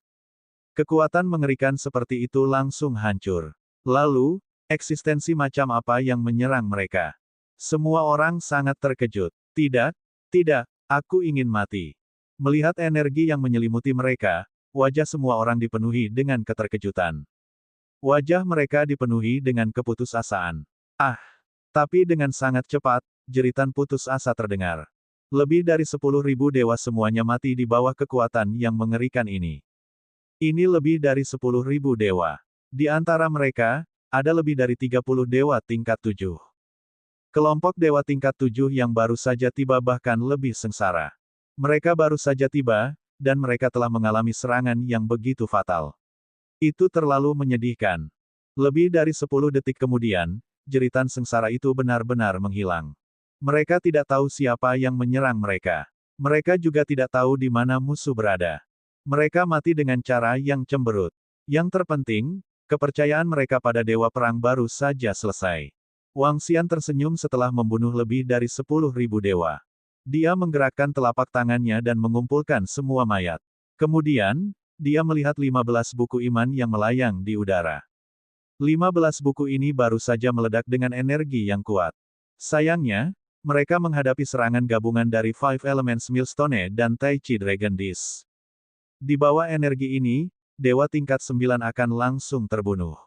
Kekuatan mengerikan seperti itu langsung hancur. Lalu, eksistensi macam apa yang menyerang mereka? Semua orang sangat terkejut. Tidak, tidak. Aku ingin mati. Melihat energi yang menyelimuti mereka, wajah semua orang dipenuhi dengan keterkejutan. Wajah mereka dipenuhi dengan keputusasaan. Ah! Tapi dengan sangat cepat, jeritan putus asa terdengar. Lebih dari 10.000 dewa semuanya mati di bawah kekuatan yang mengerikan ini. Ini lebih dari 10.000 dewa. Di antara mereka, ada lebih dari 30 dewa tingkat 7. Kelompok dewa tingkat 7 yang baru saja tiba bahkan lebih sengsara. Mereka baru saja tiba, dan mereka telah mengalami serangan yang begitu fatal. Itu terlalu menyedihkan. Lebih dari 10 detik kemudian, jeritan sengsara itu benar-benar menghilang. Mereka tidak tahu siapa yang menyerang mereka. Mereka juga tidak tahu di mana musuh berada. Mereka mati dengan cara yang cemberut. Yang terpenting, kepercayaan mereka pada dewa perang baru saja selesai. Wang Xian tersenyum setelah membunuh lebih dari 10.000 dewa. Dia menggerakkan telapak tangannya dan mengumpulkan semua mayat. Kemudian, dia melihat 15 buku iman yang melayang di udara. 15 buku ini baru saja meledak dengan energi yang kuat. Sayangnya, mereka menghadapi serangan gabungan dari Five Elements Millstone dan Tai Chi Dragon Disc. Di bawah energi ini, dewa tingkat 9 akan langsung terbunuh.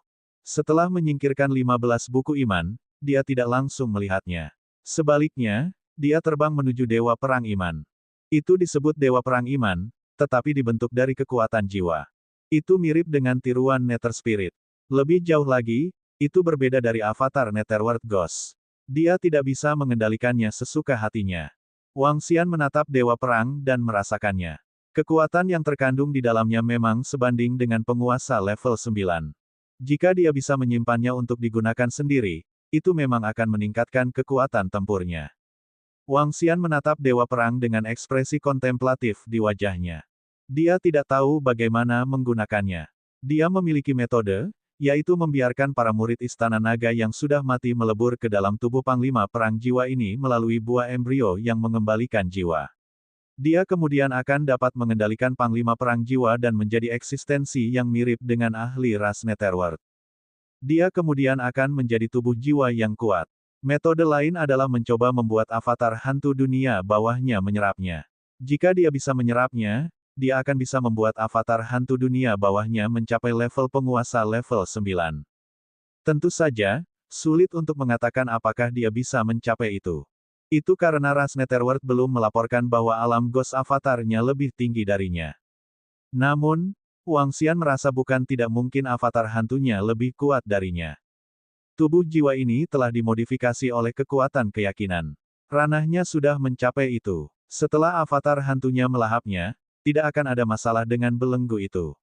Setelah menyingkirkan 15 buku iman, dia tidak langsung melihatnya. Sebaliknya, dia terbang menuju dewa perang iman. Itu disebut dewa perang iman, tetapi dibentuk dari kekuatan jiwa. Itu mirip dengan tiruan Nether Spirit. Lebih jauh lagi, Itu berbeda dari avatar Netherworld Ghost. Dia tidak bisa mengendalikannya sesuka hatinya. Wang Xian menatap Dewa Perang dan merasakannya. Kekuatan yang terkandung di dalamnya memang sebanding dengan penguasa level 9. Jika dia bisa menyimpannya untuk digunakan sendiri, itu memang akan meningkatkan kekuatan tempurnya. Wang Xian menatap Dewa Perang dengan ekspresi kontemplatif di wajahnya. Dia tidak tahu bagaimana menggunakannya. Dia memiliki metode, yaitu membiarkan para murid Istana Naga yang sudah mati melebur ke dalam tubuh Panglima Perang Jiwa ini melalui buah embrio yang mengembalikan jiwa. Dia kemudian akan dapat mengendalikan Panglima Perang Jiwa dan menjadi eksistensi yang mirip dengan ahli ras Netherworld. Dia kemudian akan menjadi tubuh jiwa yang kuat. Metode lain adalah mencoba membuat avatar hantu dunia bawahnya menyerapnya. Jika dia bisa menyerapnya, dia akan bisa membuat avatar hantu dunia bawahnya mencapai level penguasa level 9. Tentu saja, sulit untuk mengatakan apakah dia bisa mencapai itu. Itu karena ras Netherworld belum melaporkan bahwa alam Ghost avatarnya lebih tinggi darinya. Namun, Wang Xian merasa bukan tidak mungkin avatar hantunya lebih kuat darinya. Tubuh jiwa ini telah dimodifikasi oleh kekuatan keyakinan. Ranahnya sudah mencapai itu. Setelah avatar hantunya melahapnya, tidak akan ada masalah dengan belenggu itu.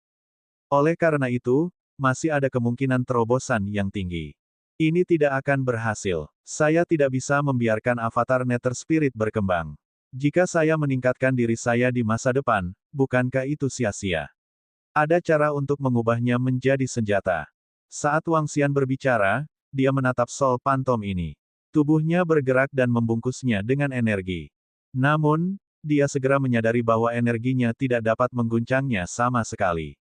Oleh karena itu, masih ada kemungkinan terobosan yang tinggi. Ini tidak akan berhasil. Saya tidak bisa membiarkan avatar Nether Spirit berkembang. Jika saya meningkatkan diri saya di masa depan, bukankah itu sia-sia? Ada cara untuk mengubahnya menjadi senjata. Saat Wang Xian berbicara, dia menatap Soul Phantom ini. Tubuhnya bergerak dan membungkusnya dengan energi. Namun, dia segera menyadari bahwa energinya tidak dapat mengguncangnya sama sekali.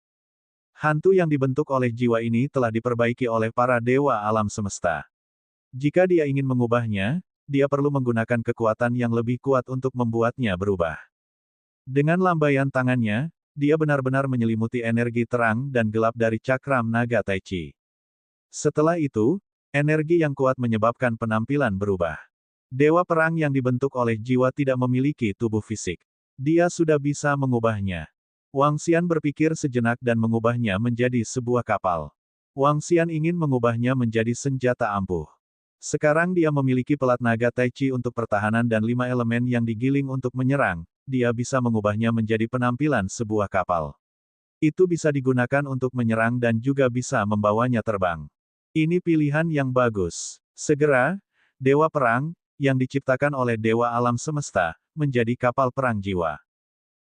Hantu yang dibentuk oleh jiwa ini telah diperbaiki oleh para dewa alam semesta. Jika dia ingin mengubahnya, dia perlu menggunakan kekuatan yang lebih kuat untuk membuatnya berubah. Dengan lambaian tangannya, dia benar-benar menyelimuti energi terang dan gelap dari cakram naga Tai Chi. Setelah itu, energi yang kuat menyebabkan penampilan berubah. Dewa perang yang dibentuk oleh jiwa tidak memiliki tubuh fisik. Dia sudah bisa mengubahnya. Wang Xian berpikir sejenak dan mengubahnya menjadi sebuah kapal. Wang Xian ingin mengubahnya menjadi senjata ampuh. Sekarang dia memiliki pelat naga Tai Chi untuk pertahanan dan 5 elemen yang digiling untuk menyerang, dia bisa mengubahnya menjadi penampilan sebuah kapal. Itu bisa digunakan untuk menyerang dan juga bisa membawanya terbang. Ini pilihan yang bagus. Segera, Dewa Perang, yang diciptakan oleh Dewa Alam Semesta, menjadi kapal perang jiwa.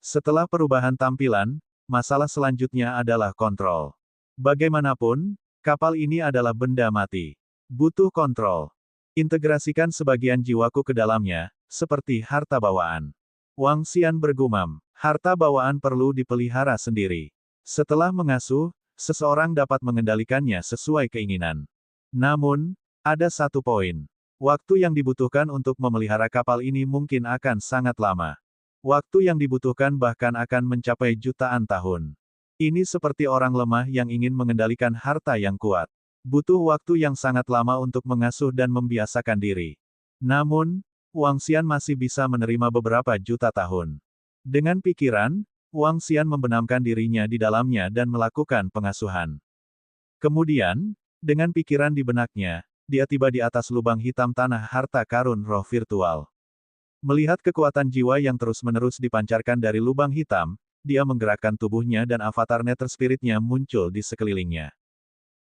Setelah perubahan tampilan, masalah selanjutnya adalah kontrol. Bagaimanapun, kapal ini adalah benda mati. Butuh kontrol. Integrasikan sebagian jiwaku ke dalamnya, seperti harta bawaan. Wang Xian bergumam, harta bawaan perlu dipelihara sendiri. Setelah mengasuh, seseorang dapat mengendalikannya sesuai keinginan. Namun, ada satu poin. Waktu yang dibutuhkan untuk memelihara kapal ini mungkin akan sangat lama. Waktu yang dibutuhkan bahkan akan mencapai jutaan tahun. Ini seperti orang lemah yang ingin mengendalikan harta yang kuat. Butuh waktu yang sangat lama untuk mengasuh dan membiasakan diri. Namun, Wang Xian masih bisa menerima beberapa juta tahun. Dengan pikiran, Wang Xian membenamkan dirinya di dalamnya dan melakukan pengasuhan. Kemudian, dengan pikiran di benaknya, dia tiba di atas lubang hitam tanah harta karun roh virtual. Melihat kekuatan jiwa yang terus-menerus dipancarkan dari lubang hitam, dia menggerakkan tubuhnya dan avatar Nether Spirit-nya muncul di sekelilingnya.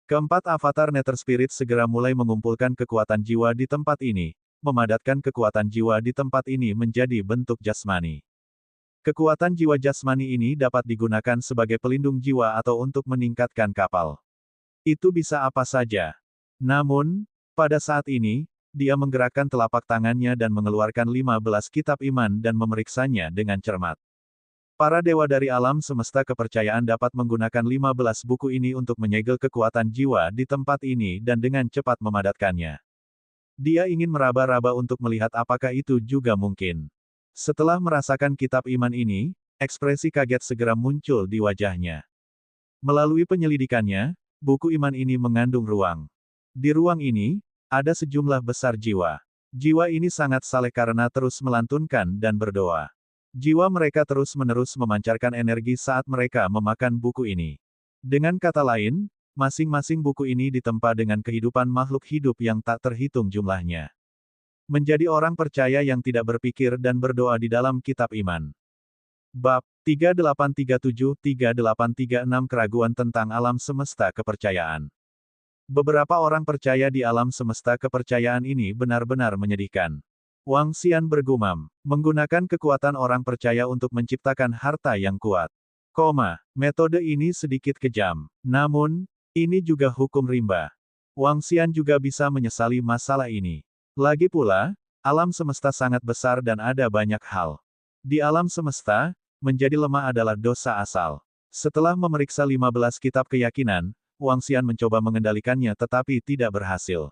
Keempat avatar Nether Spirit segera mulai mengumpulkan kekuatan jiwa di tempat ini, memadatkan kekuatan jiwa di tempat ini menjadi bentuk jasmani. Kekuatan jiwa jasmani ini dapat digunakan sebagai pelindung jiwa atau untuk meningkatkan kapal. Itu bisa apa saja. Namun, pada saat ini, dia menggerakkan telapak tangannya dan mengeluarkan 15 kitab iman dan memeriksanya dengan cermat. Para dewa dari alam semesta kepercayaan dapat menggunakan 15 buku ini untuk menyegel kekuatan jiwa di tempat ini dan dengan cepat memadatkannya. Dia ingin meraba-raba untuk melihat apakah itu juga mungkin. Setelah merasakan kitab iman ini, ekspresi kaget segera muncul di wajahnya. Melalui penyelidikannya, buku iman ini mengandung ruang. Di ruang ini, ada sejumlah besar jiwa. Jiwa ini sangat saleh karena terus melantunkan dan berdoa. Jiwa mereka terus-menerus memancarkan energi saat mereka memakan buku ini. Dengan kata lain, masing-masing buku ini ditempa dengan kehidupan makhluk hidup yang tak terhitung jumlahnya. Menjadi orang percaya yang tidak berpikir dan berdoa di dalam kitab iman. Bab 3837-3836 Keraguan tentang alam semesta kepercayaan. Beberapa orang percaya di alam semesta kepercayaan ini benar-benar menyedihkan. Wang Xian bergumam, menggunakan kekuatan orang percaya untuk menciptakan harta yang kuat. Metode ini sedikit kejam. Namun, ini juga hukum rimba. Wang Xian juga bisa menyesali masalah ini. Lagi pula, alam semesta sangat besar dan ada banyak hal. Di alam semesta, menjadi lemah adalah dosa asal. Setelah memeriksa 15 kitab keyakinan, Wang Xian mencoba mengendalikannya tetapi tidak berhasil.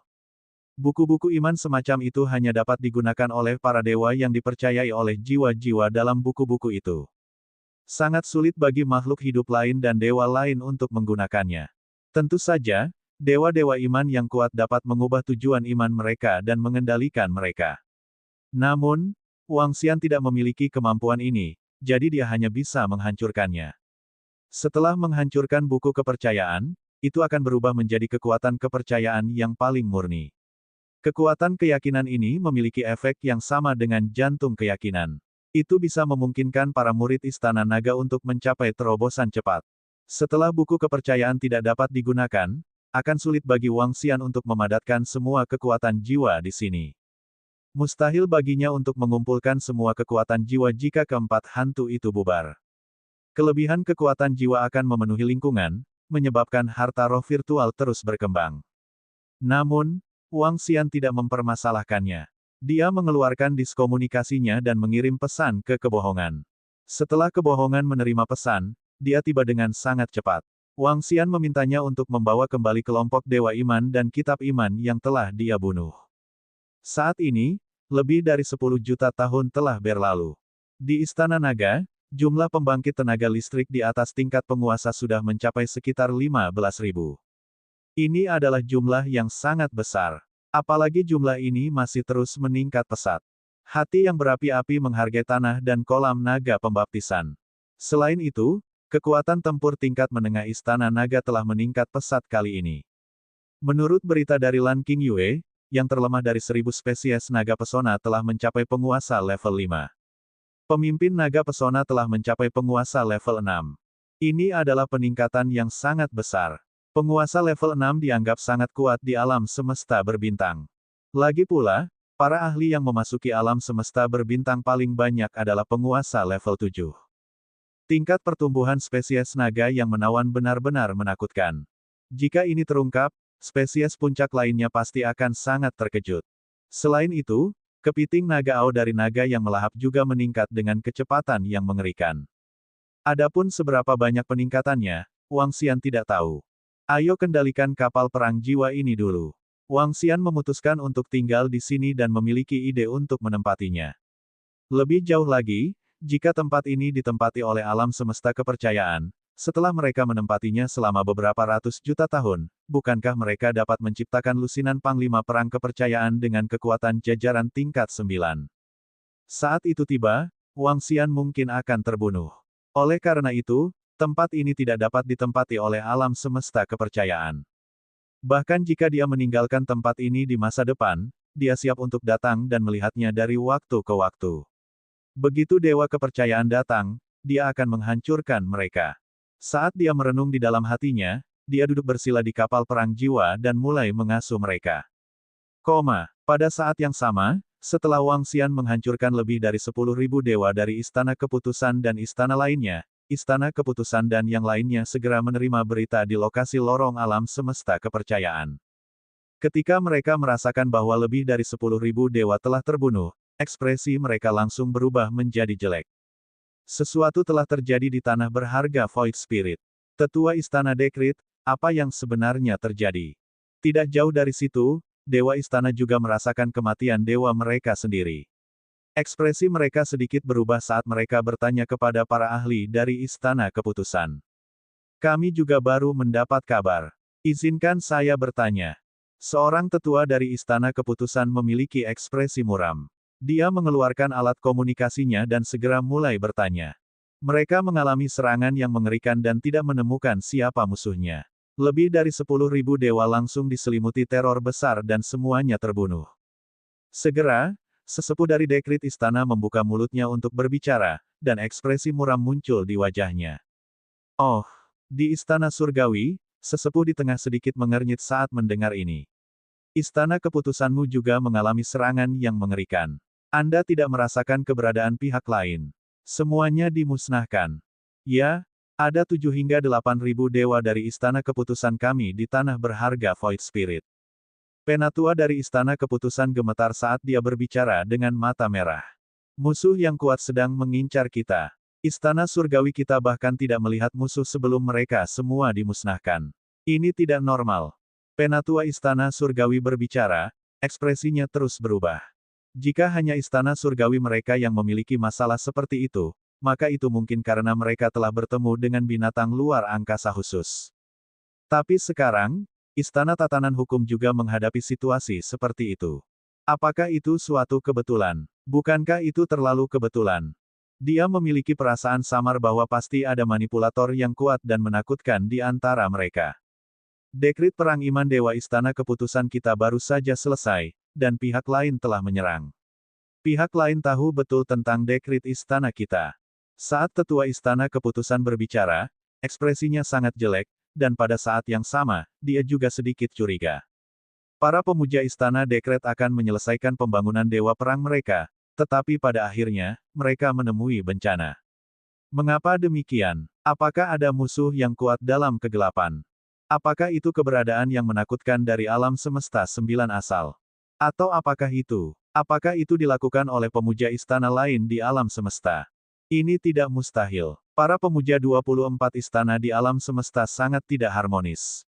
Buku-buku iman semacam itu hanya dapat digunakan oleh para dewa yang dipercayai oleh jiwa-jiwa dalam buku-buku itu. Sangat sulit bagi makhluk hidup lain dan dewa lain untuk menggunakannya. Tentu saja, dewa-dewa iman yang kuat dapat mengubah tujuan iman mereka dan mengendalikan mereka. Namun, Wang Xian tidak memiliki kemampuan ini, jadi dia hanya bisa menghancurkannya. Setelah menghancurkan buku kepercayaan, itu akan berubah menjadi kekuatan kepercayaan yang paling murni. Kekuatan keyakinan ini memiliki efek yang sama dengan jantung keyakinan. Itu bisa memungkinkan para murid Istana Naga untuk mencapai terobosan cepat. Setelah buku kepercayaan tidak dapat digunakan, akan sulit bagi Wang Xian untuk memadatkan semua kekuatan jiwa di sini. Mustahil baginya untuk mengumpulkan semua kekuatan jiwa jika keempat hantu itu bubar. Kelebihan kekuatan jiwa akan memenuhi lingkungan, menyebabkan harta roh virtual terus berkembang. Namun, Wang Xian tidak mempermasalahkannya. Dia mengeluarkan diskomunikasinya dan mengirim pesan ke kebohongan. Setelah kebohongan menerima pesan, dia tiba dengan sangat cepat. Wang Xian memintanya untuk membawa kembali kelompok dewa iman dan kitab iman yang telah dia bunuh. Saat ini, lebih dari 10 juta tahun telah berlalu. Di Istana Naga, jumlah pembangkit tenaga listrik di atas tingkat penguasa sudah mencapai sekitar 15.000. Ini adalah jumlah yang sangat besar. Apalagi jumlah ini masih terus meningkat pesat. Hati yang berapi-api menghargai tanah dan kolam naga pembaptisan. Selain itu, kekuatan tempur tingkat menengah Istana Naga telah meningkat pesat kali ini. Menurut berita dari Lan King Yue, yang terlemah dari 1000 spesies naga pesona telah mencapai penguasa level 5. Pemimpin naga pesona telah mencapai penguasa level 6. Ini adalah peningkatan yang sangat besar. Penguasa level 6 dianggap sangat kuat di alam semesta berbintang. Lagi pula, para ahli yang memasuki alam semesta berbintang paling banyak adalah penguasa level 7. Tingkat pertumbuhan spesies naga yang menawan benar-benar menakutkan. Jika ini terungkap, spesies puncak lainnya pasti akan sangat terkejut. Selain itu, kepiting naga Ao dari naga yang melahap juga meningkat dengan kecepatan yang mengerikan. Adapun seberapa banyak peningkatannya, Wang Xian tidak tahu. Ayo kendalikan kapal perang jiwa ini dulu. Wang Xian memutuskan untuk tinggal di sini dan memiliki ide untuk menempatinya. Lebih jauh lagi, jika tempat ini ditempati oleh alam semesta kepercayaan, setelah mereka menempatinya selama beberapa ratus juta tahun, bukankah mereka dapat menciptakan lusinan panglima perang kepercayaan dengan kekuatan jajaran tingkat 9? Saat itu tiba, Wang Xian mungkin akan terbunuh. Oleh karena itu, tempat ini tidak dapat ditempati oleh alam semesta kepercayaan. Bahkan jika dia meninggalkan tempat ini di masa depan, dia siap untuk datang dan melihatnya dari waktu ke waktu. Begitu dewa kepercayaan datang, dia akan menghancurkan mereka. Saat dia merenung di dalam hatinya, dia duduk bersila di kapal perang jiwa dan mulai mengasuh mereka. Pada saat yang sama, setelah Wang Xian menghancurkan lebih dari 10.000 dewa dari Istana Keputusan dan istana lainnya, Istana Keputusan dan yang lainnya segera menerima berita di lokasi lorong alam semesta kepercayaan. Ketika mereka merasakan bahwa lebih dari 10.000 dewa telah terbunuh, ekspresi mereka langsung berubah menjadi jelek. Sesuatu telah terjadi di tanah berharga Void Spirit. Tetua Istana Dekrit, apa yang sebenarnya terjadi? Tidak jauh dari situ, Dewa Istana juga merasakan kematian dewa mereka sendiri. Ekspresi mereka sedikit berubah saat mereka bertanya kepada para ahli dari Istana Keputusan. Kami juga baru mendapat kabar. Izinkan saya bertanya. Seorang tetua dari Istana Keputusan memiliki ekspresi muram. Dia mengeluarkan alat komunikasinya dan segera mulai bertanya. Mereka mengalami serangan yang mengerikan dan tidak menemukan siapa musuhnya. Lebih dari 10.000 dewa langsung diselimuti teror besar dan semuanya terbunuh. Segera, sesepuh dari dekrit istana membuka mulutnya untuk berbicara, dan ekspresi muram muncul di wajahnya. Oh, di istana surgawi, sesepuh di tengah sedikit mengernyit saat mendengar ini. Istana keputusanmu juga mengalami serangan yang mengerikan. Anda tidak merasakan keberadaan pihak lain. Semuanya dimusnahkan. Ya, ada 7 hingga 8.000 dewa dari istana keputusan kami di tanah berharga Void Spirit. Penatua dari istana keputusan gemetar saat dia berbicara dengan mata merah. Musuh yang kuat sedang mengincar kita. Istana surgawi kita bahkan tidak melihat musuh sebelum mereka semua dimusnahkan. Ini tidak normal. Penatua istana surgawi berbicara, ekspresinya terus berubah. Jika hanya istana surgawi mereka yang memiliki masalah seperti itu, maka itu mungkin karena mereka telah bertemu dengan binatang luar angkasa khusus. Tapi sekarang, istana tatanan hukum juga menghadapi situasi seperti itu. Apakah itu suatu kebetulan? Bukankah itu terlalu kebetulan? Dia memiliki perasaan samar bahwa pasti ada manipulator yang kuat dan menakutkan di antara mereka. Dekrit perang iman dewa istana keputusan kita baru saja selesai, dan pihak lain telah menyerang. Pihak lain tahu betul tentang dekrit istana kita. Saat tetua istana keputusan berbicara, ekspresinya sangat jelek, dan pada saat yang sama, dia juga sedikit curiga. Para pemuja istana dekret akan menyelesaikan pembangunan dewa perang mereka, tetapi pada akhirnya, mereka menemui bencana. Mengapa demikian? Apakah ada musuh yang kuat dalam kegelapan? Apakah itu keberadaan yang menakutkan dari alam semesta 9 asal? Atau apakah itu dilakukan oleh pemuja istana lain di alam semesta? Ini tidak mustahil. Para pemuja 24 istana di alam semesta sangat tidak harmonis.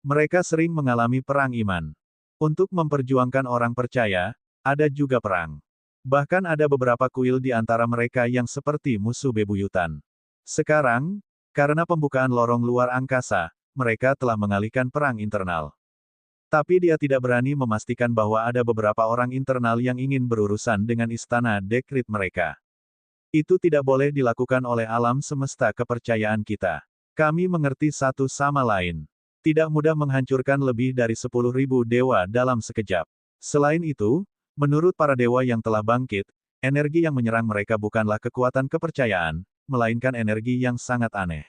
Mereka sering mengalami perang iman. Untuk memperjuangkan orang percaya, ada juga perang. Bahkan ada beberapa kuil di antara mereka yang seperti musuh bebuyutan. Sekarang, karena pembukaan lorong luar angkasa, mereka telah mengalihkan perang internal. Tapi dia tidak berani memastikan bahwa ada beberapa orang internal yang ingin berurusan dengan istana dekrit mereka. Itu tidak boleh dilakukan oleh alam semesta kepercayaan kita. Kami mengerti satu sama lain. Tidak mudah menghancurkan lebih dari 10.000 dewa dalam sekejap. Selain itu, menurut para dewa yang telah bangkit, energi yang menyerang mereka bukanlah kekuatan kepercayaan, melainkan energi yang sangat aneh.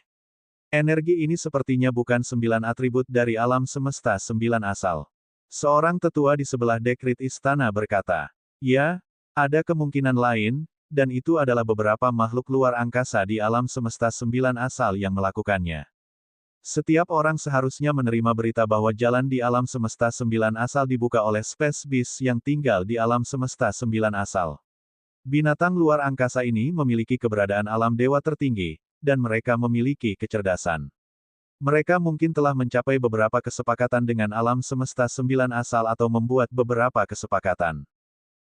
Energi ini sepertinya bukan 9 atribut dari alam semesta 9 asal. Seorang tetua di sebelah dekrit istana berkata, ya, ada kemungkinan lain, dan itu adalah beberapa makhluk luar angkasa di alam semesta 9 asal yang melakukannya. Setiap orang seharusnya menerima berita bahwa jalan di alam semesta 9 asal dibuka oleh Space Beast yang tinggal di alam semesta 9 asal. Binatang luar angkasa ini memiliki keberadaan alam dewa tertinggi, dan mereka memiliki kecerdasan. Mereka mungkin telah mencapai beberapa kesepakatan dengan alam semesta 9 asal atau membuat beberapa kesepakatan.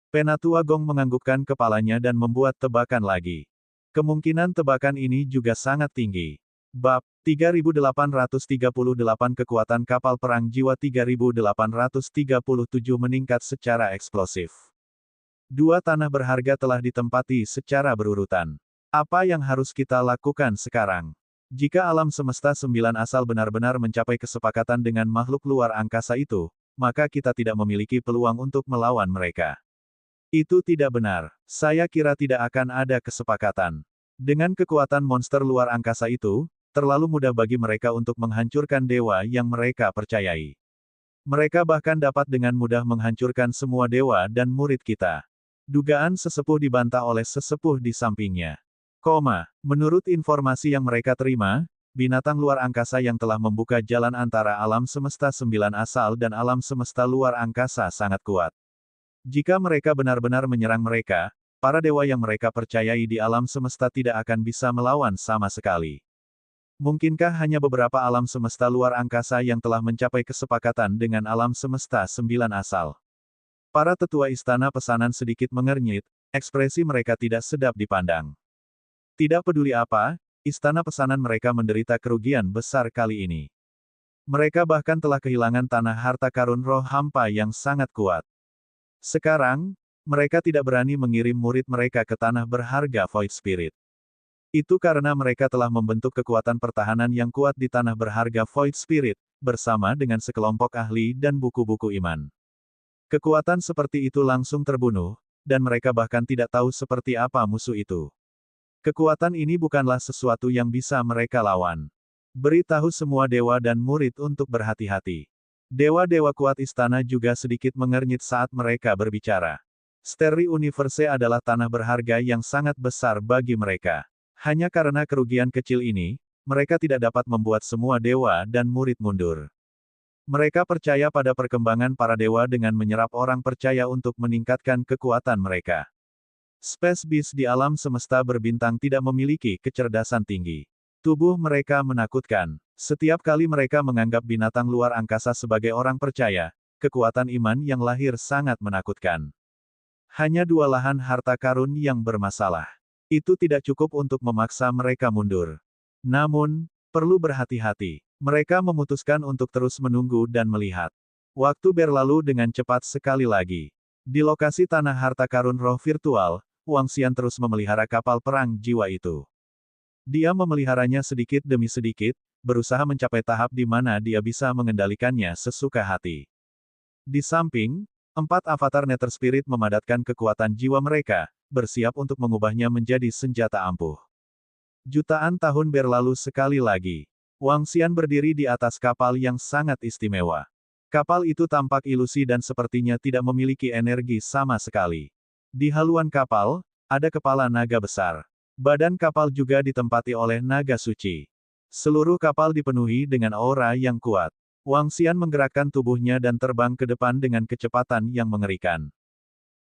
Penatua Gong menganggukkan kepalanya dan membuat tebakan lagi. Kemungkinan tebakan ini juga sangat tinggi. Bab 3838 Kekuatan kapal perang jiwa 3837 meningkat secara eksplosif. Dua tanah berharga telah ditempati secara berurutan. Apa yang harus kita lakukan sekarang? Jika alam semesta 9 asal benar-benar mencapai kesepakatan dengan makhluk luar angkasa itu, maka kita tidak memiliki peluang untuk melawan mereka. Itu tidak benar. Saya kira tidak akan ada kesepakatan. Dengan kekuatan monster luar angkasa itu, terlalu mudah bagi mereka untuk menghancurkan dewa yang mereka percayai. Mereka bahkan dapat dengan mudah menghancurkan semua dewa dan murid kita. Dugaan sesepuh dibantah oleh sesepuh di sampingnya. Menurut informasi yang mereka terima, binatang luar angkasa yang telah membuka jalan antara alam semesta 9 asal dan alam semesta luar angkasa sangat kuat. Jika mereka benar-benar menyerang mereka, para dewa yang mereka percayai di alam semesta tidak akan bisa melawan sama sekali. Mungkinkah hanya beberapa alam semesta luar angkasa yang telah mencapai kesepakatan dengan alam semesta 9 asal? Para tetua istana pesanan sedikit mengernyit, ekspresi mereka tidak sedap dipandang. Tidak peduli apa, istana pesanan mereka menderita kerugian besar kali ini. Mereka bahkan telah kehilangan tanah harta karun roh hampa yang sangat kuat. Sekarang, mereka tidak berani mengirim murid mereka ke tanah berharga Void Spirit. Itu karena mereka telah membentuk kekuatan pertahanan yang kuat di tanah berharga Void Spirit, bersama dengan sekelompok ahli dan buku-buku iman. Kekuatan seperti itu langsung terbunuh, dan mereka bahkan tidak tahu seperti apa musuh itu. Kekuatan ini bukanlah sesuatu yang bisa mereka lawan. Beritahu semua dewa dan murid untuk berhati-hati. Dewa-dewa kuat istana juga sedikit mengernyit saat mereka berbicara. Steri Universe adalah tanah berharga yang sangat besar bagi mereka. Hanya karena kerugian kecil ini, mereka tidak dapat membuat semua dewa dan murid mundur. Mereka percaya pada perkembangan para dewa dengan menyerap orang percaya untuk meningkatkan kekuatan mereka. Space Beast di alam semesta berbintang tidak memiliki kecerdasan tinggi. Tubuh mereka menakutkan. Setiap kali mereka menganggap binatang luar angkasa sebagai orang percaya, kekuatan iman yang lahir sangat menakutkan. Hanya 2 lahan harta karun yang bermasalah. Itu tidak cukup untuk memaksa mereka mundur. Namun, perlu berhati-hati. Mereka memutuskan untuk terus menunggu dan melihat. Waktu berlalu dengan cepat sekali lagi. Di lokasi tanah harta karun roh virtual, Wang Xian terus memelihara kapal perang jiwa itu. Dia memeliharanya sedikit demi sedikit, berusaha mencapai tahap di mana dia bisa mengendalikannya sesuka hati. Di samping, 4 avatar Nether Spirit memadatkan kekuatan jiwa mereka, bersiap untuk mengubahnya menjadi senjata ampuh. Jutaan tahun berlalu sekali lagi. Wang Xian berdiri di atas kapal yang sangat istimewa. Kapal itu tampak ilusi dan sepertinya tidak memiliki energi sama sekali. Di haluan kapal, ada kepala naga besar. Badan kapal juga ditempati oleh naga suci. Seluruh kapal dipenuhi dengan aura yang kuat. Wang Xian menggerakkan tubuhnya dan terbang ke depan dengan kecepatan yang mengerikan.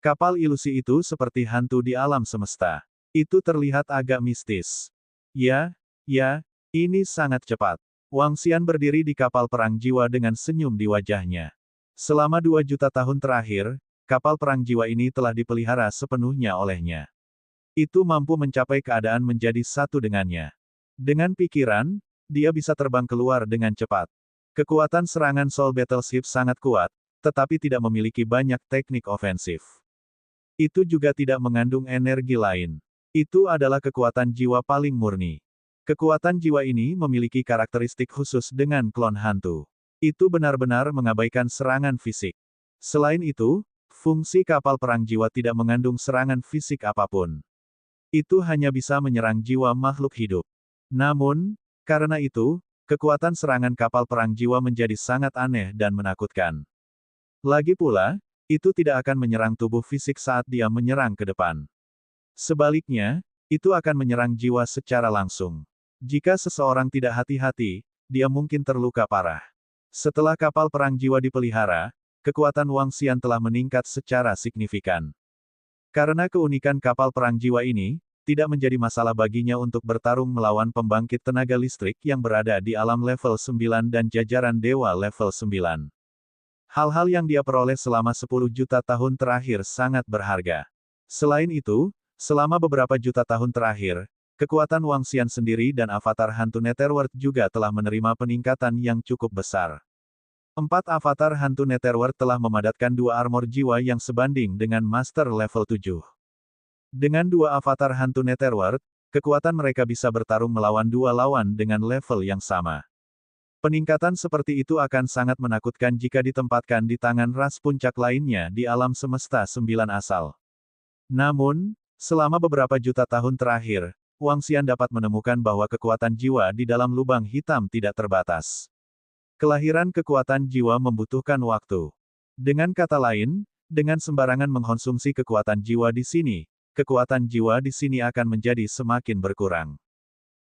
Kapal ilusi itu seperti hantu di alam semesta. Itu terlihat agak mistis. Ya, ini sangat cepat. Wang Xian berdiri di kapal perang jiwa dengan senyum di wajahnya. Selama 2 juta tahun terakhir, kapal perang jiwa ini telah dipelihara sepenuhnya olehnya. Itu mampu mencapai keadaan menjadi satu dengannya. Dengan pikiran, dia bisa terbang keluar dengan cepat. Kekuatan serangan Soul Battleship sangat kuat, tetapi tidak memiliki banyak teknik ofensif. Itu juga tidak mengandung energi lain. Itu adalah kekuatan jiwa paling murni. Kekuatan jiwa ini memiliki karakteristik khusus dengan klon hantu. Itu benar-benar mengabaikan serangan fisik. Selain itu, fungsi kapal perang jiwa tidak mengandung serangan fisik apapun. Itu hanya bisa menyerang jiwa makhluk hidup. Namun, karena itu, kekuatan serangan kapal perang jiwa menjadi sangat aneh dan menakutkan. Lagi pula, itu tidak akan menyerang tubuh fisik saat dia menyerang ke depan. Sebaliknya, itu akan menyerang jiwa secara langsung. Jika seseorang tidak hati-hati, dia mungkin terluka parah. Setelah kapal perang jiwa dipelihara, kekuatan Wang Xian telah meningkat secara signifikan. Karena keunikan kapal perang jiwa ini, tidak menjadi masalah baginya untuk bertarung melawan pembangkit tenaga listrik yang berada di alam level 9 dan jajaran dewa level 9. Hal-hal yang dia peroleh selama 10 juta tahun terakhir sangat berharga. Selain itu, selama beberapa juta tahun terakhir, kekuatan Wang Xian sendiri dan avatar hantu Netherworld juga telah menerima peningkatan yang cukup besar. 4 avatar hantu Netherworld telah memadatkan 2 armor jiwa yang sebanding dengan Master level 7. Dengan 2 avatar hantu Netherworld, kekuatan mereka bisa bertarung melawan 2 lawan dengan level yang sama. Peningkatan seperti itu akan sangat menakutkan jika ditempatkan di tangan ras puncak lainnya di alam semesta 9 asal. Namun, selama beberapa juta tahun terakhir, Wang Xian dapat menemukan bahwa kekuatan jiwa di dalam lubang hitam tidak terbatas. Kelahiran kekuatan jiwa membutuhkan waktu. Dengan kata lain, dengan sembarangan mengkonsumsi kekuatan jiwa di sini, kekuatan jiwa di sini akan menjadi semakin berkurang.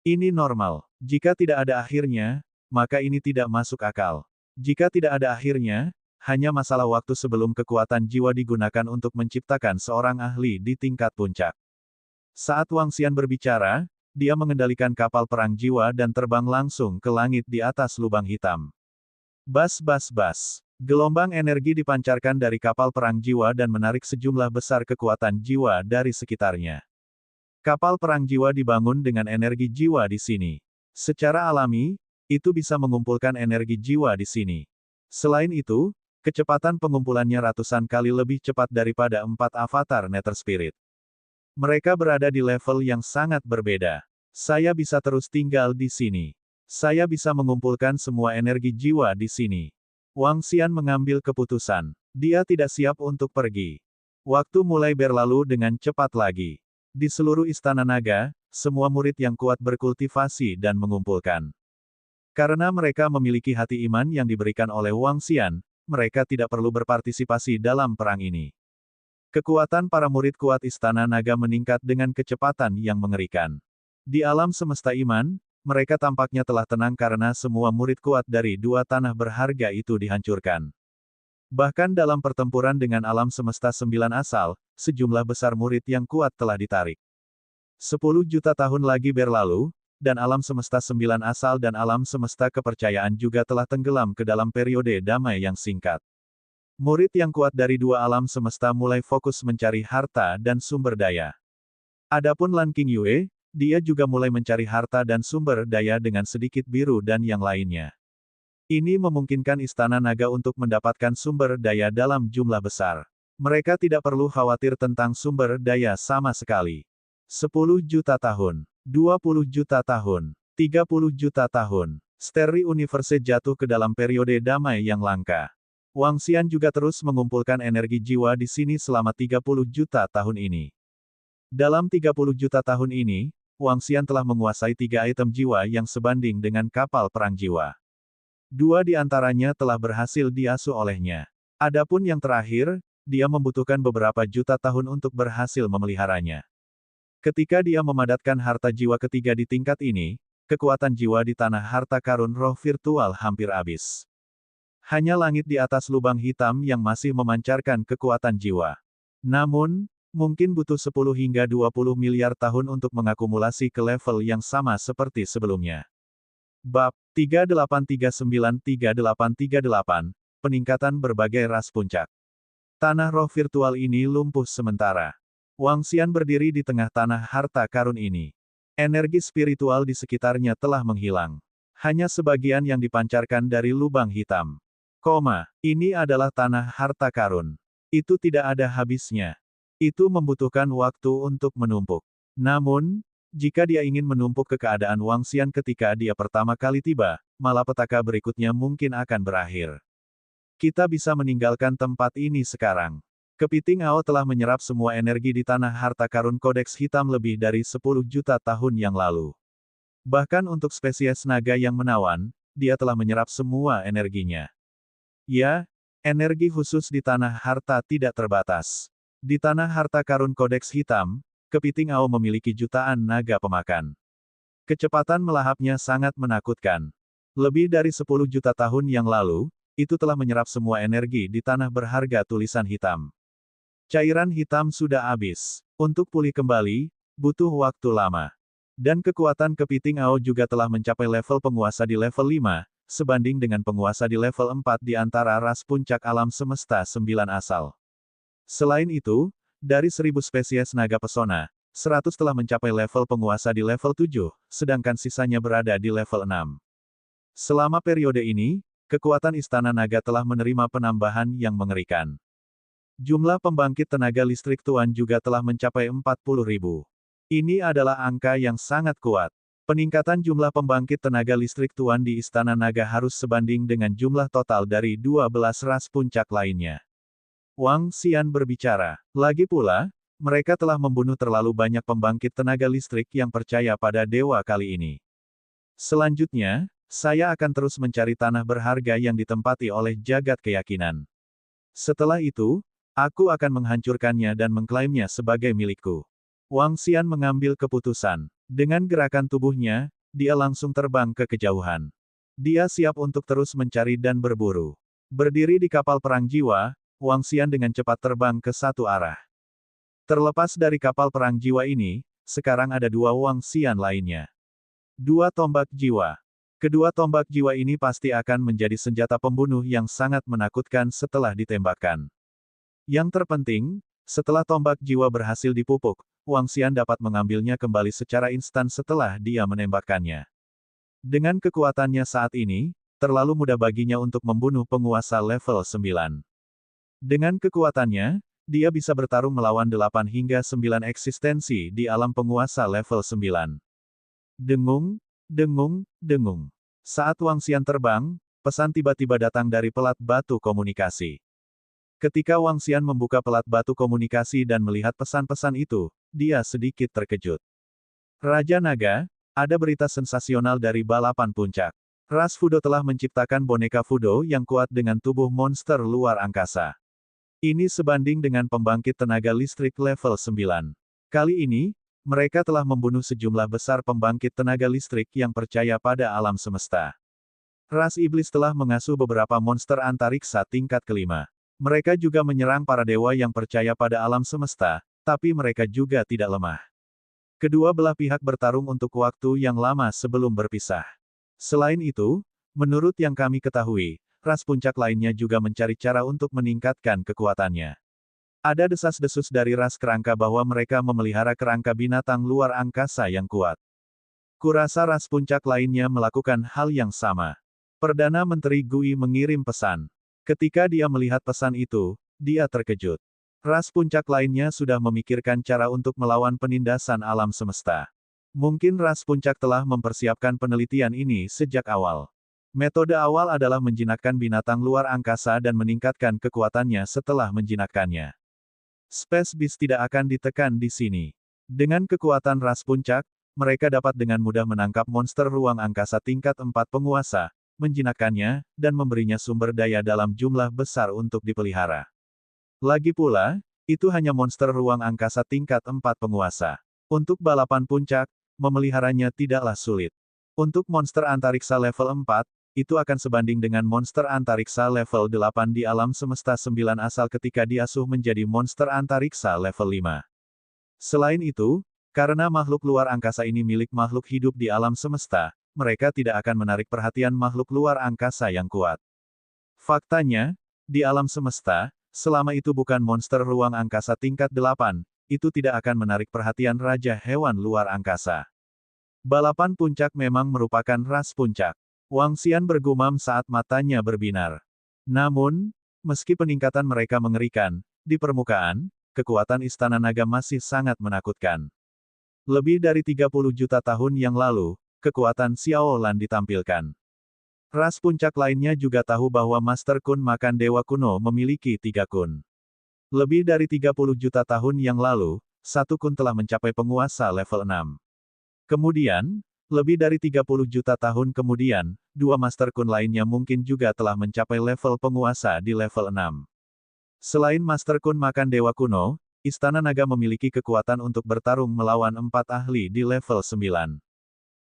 Ini normal. Jika tidak ada akhirnya, maka ini tidak masuk akal. Jika tidak ada akhirnya, hanya masalah waktu sebelum kekuatan jiwa digunakan untuk menciptakan seorang ahli di tingkat puncak. Saat Wang Xian berbicara, dia mengendalikan kapal perang jiwa dan terbang langsung ke langit di atas lubang hitam. Bas bas bas. Gelombang energi dipancarkan dari kapal perang jiwa dan menarik sejumlah besar kekuatan jiwa dari sekitarnya. Kapal perang jiwa dibangun dengan energi jiwa di sini. Secara alami, itu bisa mengumpulkan energi jiwa di sini. Selain itu, kecepatan pengumpulannya ratusan kali lebih cepat daripada 4 avatar Nether Spirit. Mereka berada di level yang sangat berbeda. Saya bisa terus tinggal di sini. Saya bisa mengumpulkan semua energi jiwa di sini. Wang Xian mengambil keputusan. Dia tidak siap untuk pergi. Waktu mulai berlalu dengan cepat lagi. Di seluruh istana naga, semua murid yang kuat berkultivasi dan mengumpulkan. Karena mereka memiliki hati iman yang diberikan oleh Wang Xian, mereka tidak perlu berpartisipasi dalam perang ini. Kekuatan para murid kuat istana naga meningkat dengan kecepatan yang mengerikan. Di alam semesta iman, mereka tampaknya telah tenang karena semua murid kuat dari dua tanah berharga itu dihancurkan. Bahkan dalam pertempuran dengan alam semesta sembilan asal, sejumlah besar murid yang kuat telah ditarik. 10 juta tahun lagi berlalu, dan alam semesta sembilan asal dan alam semesta kepercayaan juga telah tenggelam ke dalam periode damai yang singkat. Murid yang kuat dari dua alam semesta mulai fokus mencari harta dan sumber daya. Adapun Lan Qingyue, dia juga mulai mencari harta dan sumber daya dengan sedikit biru dan yang lainnya. Ini memungkinkan Istana Naga untuk mendapatkan sumber daya dalam jumlah besar. Mereka tidak perlu khawatir tentang sumber daya sama sekali. 10 juta tahun, 20 juta tahun, 30 juta tahun. Steri Universe jatuh ke dalam periode damai yang langka. Wang Xian juga terus mengumpulkan energi jiwa di sini selama 30 juta tahun ini. Dalam 30 juta tahun ini, Wang Xian telah menguasai 3 item jiwa yang sebanding dengan kapal perang jiwa. 2 di antaranya telah berhasil diasuh olehnya. Adapun yang terakhir, dia membutuhkan beberapa juta tahun untuk berhasil memeliharanya. Ketika dia memadatkan harta jiwa ketiga di tingkat ini, kekuatan jiwa di tanah harta karun roh virtual hampir habis. Hanya langit di atas lubang hitam yang masih memancarkan kekuatan jiwa. Namun, mungkin butuh 10 hingga 20 miliar tahun untuk mengakumulasi ke level yang sama seperti sebelumnya. Bab 3839-3838, Peningkatan berbagai ras puncak. Tanah roh virtual ini lumpuh sementara. Wang Xian berdiri di tengah tanah harta karun ini. Energi spiritual di sekitarnya telah menghilang. Hanya sebagian yang dipancarkan dari lubang hitam. Ini adalah tanah harta karun. Itu tidak ada habisnya. Itu membutuhkan waktu untuk menumpuk. Namun, jika dia ingin menumpuk ke keadaan Wang Xian ketika dia pertama kali tiba, malapetaka berikutnya mungkin akan berakhir. Kita bisa meninggalkan tempat ini sekarang. Kepiting Ao telah menyerap semua energi di tanah harta karun kodeks hitam lebih dari 10 juta tahun yang lalu. Bahkan untuk spesies naga yang menawan, dia telah menyerap semua energinya. Ya, energi khusus di tanah harta tidak terbatas. Di tanah harta karun kodeks hitam, kepiting Ao memiliki jutaan naga pemakan. Kecepatan melahapnya sangat menakutkan. Lebih dari 10 juta tahun yang lalu, itu telah menyerap semua energi di tanah berharga tulisan hitam. Cairan hitam sudah habis. Untuk pulih kembali, butuh waktu lama. Dan kekuatan kepiting Ao juga telah mencapai level penguasa di level 5, sebanding dengan penguasa di level 4 di antara ras puncak alam semesta 9 asal. Selain itu, dari 1000 spesies naga pesona, 100 telah mencapai level penguasa di level 7, sedangkan sisanya berada di level 6. Selama periode ini, kekuatan Istana Naga telah menerima penambahan yang mengerikan. Jumlah pembangkit tenaga listrik Tuan juga telah mencapai 40.000. Ini adalah angka yang sangat kuat. Peningkatan jumlah pembangkit tenaga listrik Tuan di Istana Naga harus sebanding dengan jumlah total dari 12 ras puncak lainnya. Wang Xian berbicara. Lagi pula, mereka telah membunuh terlalu banyak pembangkit tenaga listrik yang percaya pada dewa kali ini. Selanjutnya, saya akan terus mencari tanah berharga yang ditempati oleh jagat keyakinan. Setelah itu, aku akan menghancurkannya dan mengklaimnya sebagai milikku. Wang Xian mengambil keputusan. Dengan gerakan tubuhnya, dia langsung terbang ke kejauhan. Dia siap untuk terus mencari dan berburu. Berdiri di kapal perang jiwa, Wang Xian dengan cepat terbang ke satu arah. Terlepas dari kapal perang jiwa ini, sekarang ada 2 Wang Xian lainnya. 2 tombak jiwa. Kedua tombak jiwa ini pasti akan menjadi senjata pembunuh yang sangat menakutkan setelah ditembakkan. Yang terpenting, setelah tombak jiwa berhasil dipupuk, Wang Xian dapat mengambilnya kembali secara instan setelah dia menembakkannya. Dengan kekuatannya saat ini, terlalu mudah baginya untuk membunuh penguasa level 9. Dengan kekuatannya, dia bisa bertarung melawan 8 hingga 9 eksistensi di alam penguasa level 9. Dengung, dengung, dengung. Saat Wang Xian terbang, pesan tiba-tiba datang dari pelat batu komunikasi. Ketika Wang Xian membuka pelat batu komunikasi dan melihat pesan-pesan itu, dia sedikit terkejut. Raja Naga, ada berita sensasional dari balapan puncak. Ras Fudo telah menciptakan boneka Fudo yang kuat dengan tubuh monster luar angkasa. Ini sebanding dengan pembangkit tenaga listrik level 9. Kali ini, mereka telah membunuh sejumlah besar pembangkit tenaga listrik yang percaya pada alam semesta. Ras iblis telah mengasuh beberapa monster antariksa tingkat kelima. Mereka juga menyerang para dewa yang percaya pada alam semesta, tapi mereka juga tidak lemah. Kedua belah pihak bertarung untuk waktu yang lama sebelum berpisah. Selain itu, menurut yang kami ketahui, ras puncak lainnya juga mencari cara untuk meningkatkan kekuatannya. Ada desas-desus dari ras kerangka bahwa mereka memelihara kerangka binatang luar angkasa yang kuat. Kurasa ras puncak lainnya melakukan hal yang sama. Perdana Menteri Gui mengirim pesan. Ketika dia melihat pesan itu, dia terkejut. Ras puncak lainnya sudah memikirkan cara untuk melawan penindasan alam semesta. Mungkin ras puncak telah mempersiapkan penelitian ini sejak awal. Metode awal adalah menjinakkan binatang luar angkasa dan meningkatkan kekuatannya setelah menjinakkannya. Space Beast tidak akan ditekan di sini. Dengan kekuatan ras puncak, mereka dapat dengan mudah menangkap monster ruang angkasa tingkat 4 penguasa, menjinakkannya, dan memberinya sumber daya dalam jumlah besar untuk dipelihara. Lagi pula, itu hanya monster ruang angkasa tingkat 4 penguasa. Untuk balapan puncak, memeliharanya tidaklah sulit. Untuk monster antariksa level 4, itu akan sebanding dengan monster antariksa level 8 di alam semesta 9 asal ketika diasuh menjadi monster antariksa level 5. Selain itu, karena makhluk luar angkasa ini milik makhluk hidup di alam semesta, mereka tidak akan menarik perhatian makhluk luar angkasa yang kuat. Faktanya, di alam semesta, selama itu bukan monster ruang angkasa tingkat 8, itu tidak akan menarik perhatian Raja Hewan Luar Angkasa. Balapan puncak memang merupakan ras puncak. Wang Xian bergumam saat matanya berbinar. Namun, meski peningkatan mereka mengerikan, di permukaan, kekuatan Istana Naga masih sangat menakutkan. Lebih dari 30 juta tahun yang lalu, kekuatan Xiao Lan ditampilkan. Ras puncak lainnya juga tahu bahwa Master Kun Makan Dewa Kuno memiliki 3 kun. Lebih dari 30 juta tahun yang lalu, satu kun telah mencapai penguasa level 6. Kemudian, lebih dari 30 juta tahun kemudian, dua Master Kun lainnya mungkin juga telah mencapai level penguasa di level 6. Selain Master Kun Makan Dewa Kuno, Istana Naga memiliki kekuatan untuk bertarung melawan 4 ahli di level 9.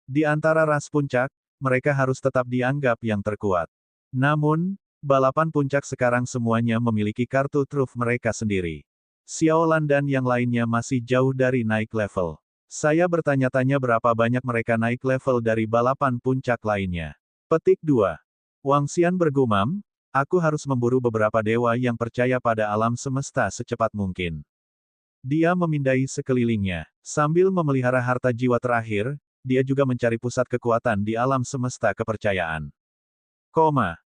Di antara ras puncak, mereka harus tetap dianggap yang terkuat. Namun, balapan puncak sekarang semuanya memiliki kartu truf mereka sendiri. Xiao Lan dan yang lainnya masih jauh dari naik level. Saya bertanya-tanya berapa banyak mereka naik level dari balapan puncak lainnya. Petik 2. Wang Xian bergumam, aku harus memburu beberapa dewa yang percaya pada alam semesta secepat mungkin. Dia memindai sekelilingnya. Sambil memelihara harta jiwa terakhir, dia juga mencari pusat kekuatan di alam semesta kepercayaan.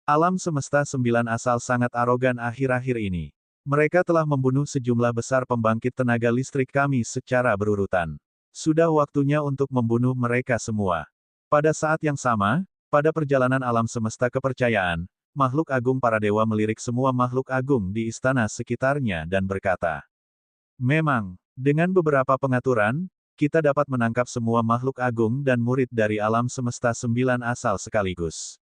Alam semesta 9 asal sangat arogan akhir-akhir ini. Mereka telah membunuh sejumlah besar pembangkit tenaga listrik kami secara berurutan. Sudah waktunya untuk membunuh mereka semua. Pada saat yang sama, pada perjalanan alam semesta kepercayaan, makhluk agung para dewa melirik semua makhluk agung di istana sekitarnya dan berkata, memang, dengan beberapa pengaturan, kita dapat menangkap semua makhluk agung dan murid dari alam semesta 9 asal sekaligus.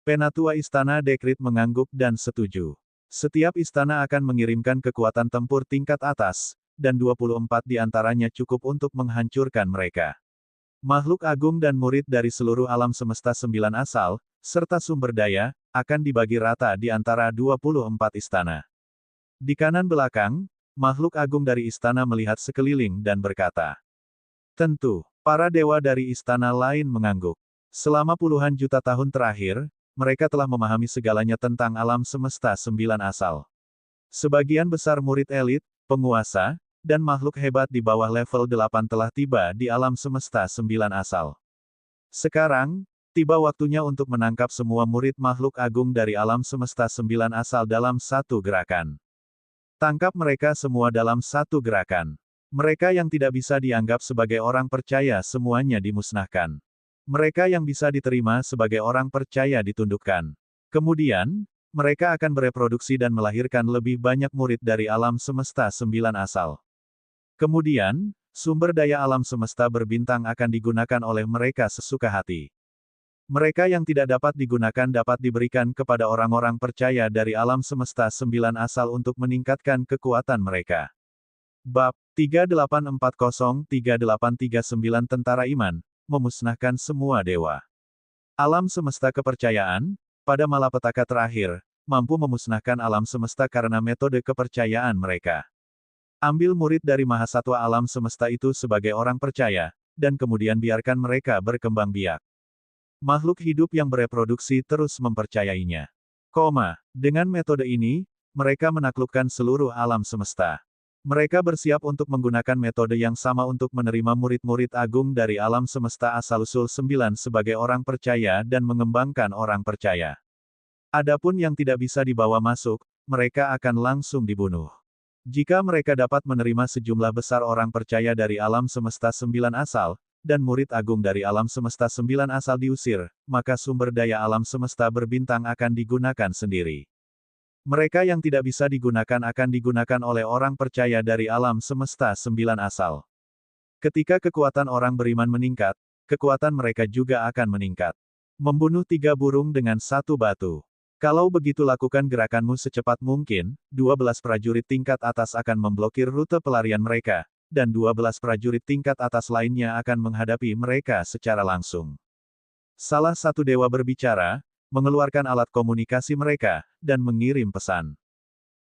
Penatua Istana Dekrit mengangguk dan setuju. Setiap istana akan mengirimkan kekuatan tempur tingkat atas, dan 24 di antaranya cukup untuk menghancurkan mereka. Makhluk agung dan murid dari seluruh alam semesta 9 asal, serta sumber daya, akan dibagi rata di antara 24 istana. Di kanan belakang, makhluk agung dari istana melihat sekeliling dan berkata, tentu, para dewa dari istana lain mengangguk. Selama puluhan juta tahun terakhir, mereka telah memahami segalanya tentang alam semesta 9 asal. Sebagian besar murid elit, penguasa, dan makhluk hebat di bawah level 8 telah tiba di alam semesta 9 asal. Sekarang, tiba waktunya untuk menangkap semua murid makhluk agung dari alam semesta 9 asal dalam satu gerakan. Tangkap mereka semua dalam satu gerakan. Mereka yang tidak bisa dianggap sebagai orang percaya semuanya dimusnahkan. Mereka yang bisa diterima sebagai orang percaya ditundukkan. Kemudian, mereka akan bereproduksi dan melahirkan lebih banyak murid dari alam semesta 9 asal. Kemudian, sumber daya alam semesta berbintang akan digunakan oleh mereka sesuka hati. Mereka yang tidak dapat digunakan dapat diberikan kepada orang-orang percaya dari alam semesta 9 asal untuk meningkatkan kekuatan mereka. Bab 3840-3839 Tentara Iman, memusnahkan semua dewa. Alam semesta kepercayaan, pada malapetaka terakhir, mampu memusnahkan alam semesta karena metode kepercayaan mereka. Ambil murid dari Mahasatwa alam semesta itu sebagai orang percaya, dan kemudian biarkan mereka berkembang biak. Makhluk hidup yang bereproduksi terus mempercayainya. Dengan metode ini, mereka menaklukkan seluruh alam semesta. Mereka bersiap untuk menggunakan metode yang sama untuk menerima murid-murid agung dari alam semesta asal-usul 9 sebagai orang percaya dan mengembangkan orang percaya. Adapun yang tidak bisa dibawa masuk, mereka akan langsung dibunuh. Jika mereka dapat menerima sejumlah besar orang percaya dari alam semesta 9 asal, dan murid agung dari alam semesta 9 asal diusir, maka sumber daya alam semesta berbintang akan digunakan sendiri. Mereka yang tidak bisa digunakan akan digunakan oleh orang percaya dari alam semesta 9 asal. Ketika kekuatan orang beriman meningkat, kekuatan mereka juga akan meningkat. Membunuh 3 burung dengan 1 batu. Kalau begitu lakukan gerakanmu secepat mungkin, 12 prajurit tingkat atas akan memblokir rute pelarian mereka, dan 12 prajurit tingkat atas lainnya akan menghadapi mereka secara langsung. Salah satu dewa berbicara, mengeluarkan alat komunikasi mereka, dan mengirim pesan.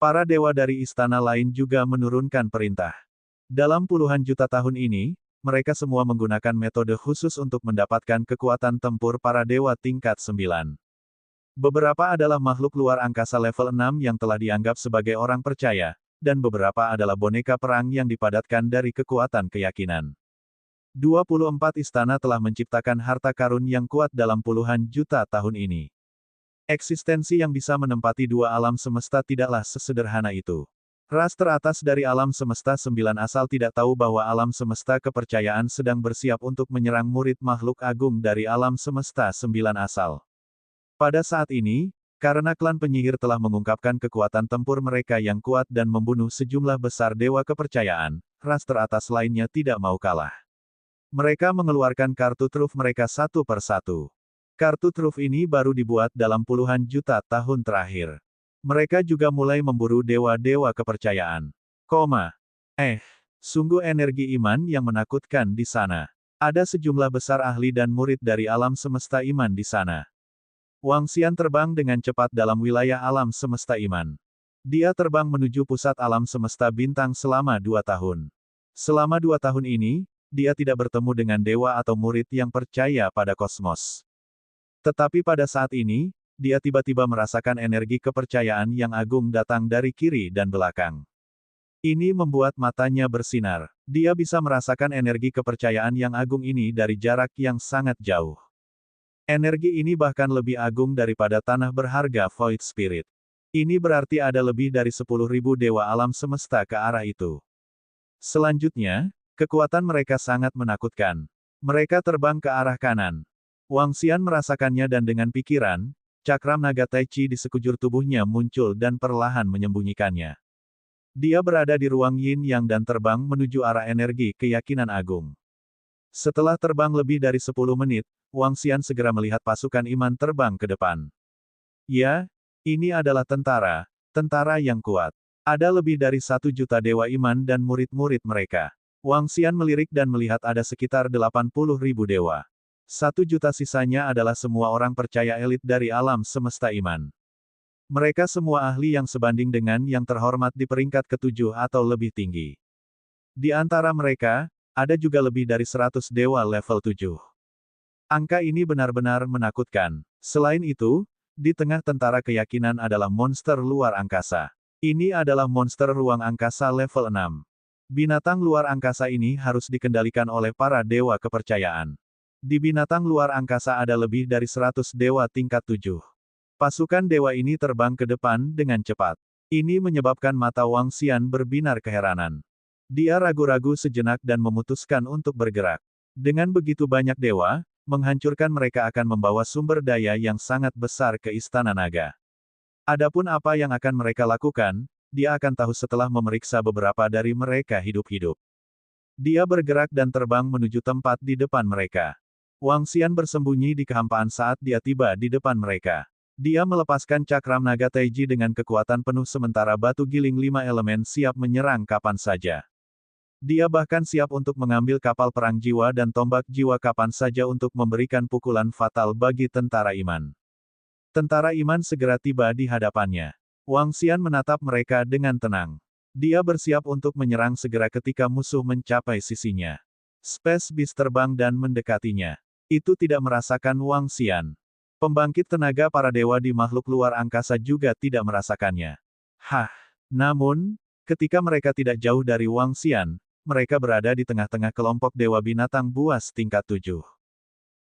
Para dewa dari istana lain juga menurunkan perintah. Dalam puluhan juta tahun ini, mereka semua menggunakan metode khusus untuk mendapatkan kekuatan tempur para dewa tingkat 9. Beberapa adalah makhluk luar angkasa level 6 yang telah dianggap sebagai orang percaya, dan beberapa adalah boneka perang yang dipadatkan dari kekuatan keyakinan. 24 istana telah menciptakan harta karun yang kuat dalam puluhan juta tahun ini. Eksistensi yang bisa menempati 2 alam semesta tidaklah sesederhana itu. Ras teratas dari alam semesta 9 asal tidak tahu bahwa alam semesta kepercayaan sedang bersiap untuk menyerang murid makhluk agung dari alam semesta 9 asal. Pada saat ini, karena klan penyihir telah mengungkapkan kekuatan tempur mereka yang kuat dan membunuh sejumlah besar dewa kepercayaan, ras teratas lainnya tidak mau kalah. Mereka mengeluarkan kartu truf mereka satu per satu. Kartu truf ini baru dibuat dalam puluhan juta tahun terakhir. Mereka juga mulai memburu dewa-dewa kepercayaan. Sungguh energi iman yang menakutkan di sana. Ada sejumlah besar ahli dan murid dari alam semesta iman di sana. Wang Xian terbang dengan cepat dalam wilayah alam semesta iman. Dia terbang menuju pusat alam semesta bintang selama 2 tahun. Selama 2 tahun ini, dia tidak bertemu dengan dewa atau murid yang percaya pada kosmos. Tetapi pada saat ini, dia tiba-tiba merasakan energi kepercayaan yang agung datang dari kiri dan belakang. Ini membuat matanya bersinar. Dia bisa merasakan energi kepercayaan yang agung ini dari jarak yang sangat jauh. Energi ini bahkan lebih agung daripada tanah berharga Void Spirit. Ini berarti ada lebih dari 10.000 dewa alam semesta ke arah itu. Selanjutnya, kekuatan mereka sangat menakutkan. Mereka terbang ke arah kanan. Wang Xian merasakannya dan dengan pikiran, cakram naga Tai Chi di sekujur tubuhnya muncul dan perlahan menyembunyikannya. Dia berada di ruang Yin Yang dan terbang menuju arah energi keyakinan agung. Setelah terbang lebih dari 10 menit, Wang Xian segera melihat pasukan iman terbang ke depan. Ya, ini adalah tentara yang kuat. Ada lebih dari 1 juta dewa iman dan murid-murid mereka. Wang Xian melirik dan melihat ada sekitar 80.000 dewa. 1 juta sisanya adalah semua orang percaya elit dari alam semesta iman. Mereka semua ahli yang sebanding dengan yang terhormat di peringkat ke-7 atau lebih tinggi. Di antara mereka, ada juga lebih dari 100 dewa level 7. Angka ini benar-benar menakutkan. Selain itu, di tengah tentara keyakinan adalah monster luar angkasa. Ini adalah monster ruang angkasa level 6. Binatang luar angkasa ini harus dikendalikan oleh para dewa kepercayaan. Di binatang luar angkasa ada lebih dari 100 dewa tingkat 7. Pasukan dewa ini terbang ke depan dengan cepat. Ini menyebabkan mata Wang Xian berbinar keheranan. Dia ragu-ragu sejenak dan memutuskan untuk bergerak. Dengan begitu banyak dewa, menghancurkan mereka akan membawa sumber daya yang sangat besar ke Istana Naga. Adapun apa yang akan mereka lakukan, dia akan tahu setelah memeriksa beberapa dari mereka hidup-hidup. Dia bergerak dan terbang menuju tempat di depan mereka. Wang Xian bersembunyi di kehampaan saat dia tiba di depan mereka. Dia melepaskan cakram naga Taiji dengan kekuatan penuh sementara batu giling 5 elemen siap menyerang kapan saja. Dia bahkan siap untuk mengambil kapal perang jiwa dan tombak jiwa kapan saja untuk memberikan pukulan fatal bagi tentara iman. Tentara iman segera tiba di hadapannya. Wang Xian menatap mereka dengan tenang. Dia bersiap untuk menyerang segera ketika musuh mencapai sisinya. Space Beast terbang dan mendekatinya. Itu tidak merasakan Wang Xian. Pembangkit tenaga para dewa di makhluk luar angkasa juga tidak merasakannya. Namun, ketika mereka tidak jauh dari Wang Xian, mereka berada di tengah-tengah kelompok dewa binatang buas tingkat 7.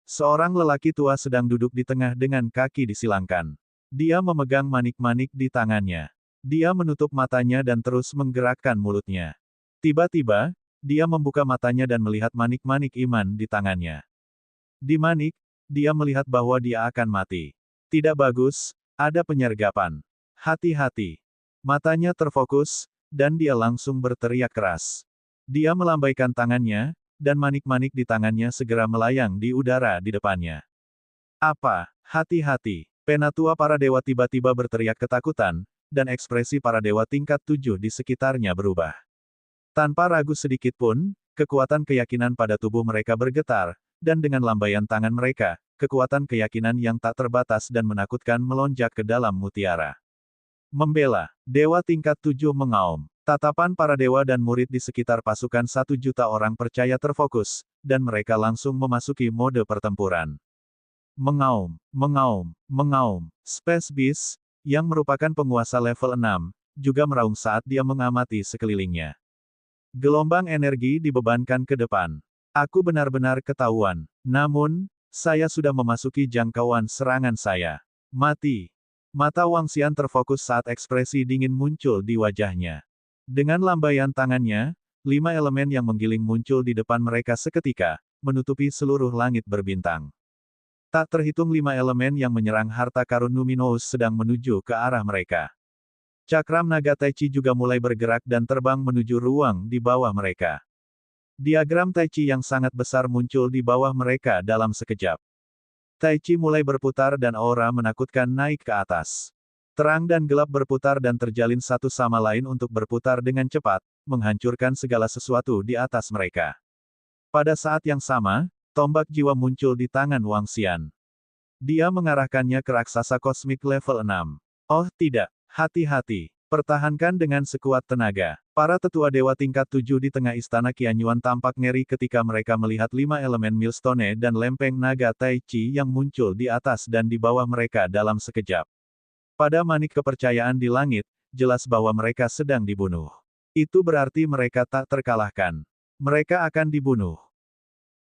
Seorang lelaki tua sedang duduk di tengah dengan kaki disilangkan. Dia memegang manik-manik di tangannya. Dia menutup matanya dan terus menggerakkan mulutnya. Tiba-tiba, dia membuka matanya dan melihat manik-manik iman di tangannya. Di manik, dia melihat bahwa dia akan mati. Tidak bagus, ada penyergapan. Hati-hati. Matanya terfokus, dan dia langsung berteriak keras. Dia melambaikan tangannya, dan manik-manik di tangannya segera melayang di udara di depannya. Apa? Hati-hati. Penatua para dewa tiba-tiba berteriak ketakutan, dan ekspresi para dewa tingkat 7 di sekitarnya berubah. Tanpa ragu sedikit pun, kekuatan keyakinan pada tubuh mereka bergetar, dan dengan lambaian tangan mereka, kekuatan keyakinan yang tak terbatas dan menakutkan melonjak ke dalam mutiara. Membela. Dewa tingkat 7 mengaum. Tatapan para dewa dan murid di sekitar pasukan 1 juta orang percaya terfokus, dan mereka langsung memasuki mode pertempuran. Mengaum, mengaum, mengaum. Space Beast, yang merupakan penguasa level 6, juga meraung saat dia mengamati sekelilingnya. Gelombang energi dibebankan ke depan. Aku benar-benar ketahuan. Namun, saya sudah memasuki jangkauan serangan saya. Mati. Mata Wang Xian terfokus saat ekspresi dingin muncul di wajahnya. Dengan lambaian tangannya, 5 elemen yang menggiling muncul di depan mereka seketika, menutupi seluruh langit berbintang. Tak terhitung 5 elemen yang menyerang harta karun Numinous sedang menuju ke arah mereka. Cakram naga Taichi juga mulai bergerak dan terbang menuju ruang di bawah mereka. Diagram Taichi yang sangat besar muncul di bawah mereka dalam sekejap. Taichi mulai berputar dan aura menakutkan naik ke atas. Terang dan gelap berputar dan terjalin satu sama lain untuk berputar dengan cepat, menghancurkan segala sesuatu di atas mereka. Pada saat yang sama, tombak jiwa muncul di tangan Wang Xian. Dia mengarahkannya ke raksasa kosmik level 6. Oh tidak, hati-hati. Pertahankan dengan sekuat tenaga. Para tetua dewa tingkat 7 di tengah istana Qianyuan tampak ngeri ketika mereka melihat 5 elemen Millstone dan lempeng naga Taichi yang muncul di atas dan di bawah mereka dalam sekejap. Pada manik kepercayaan di langit, jelas bahwa mereka sedang dibunuh. Itu berarti mereka tak terkalahkan. Mereka akan dibunuh.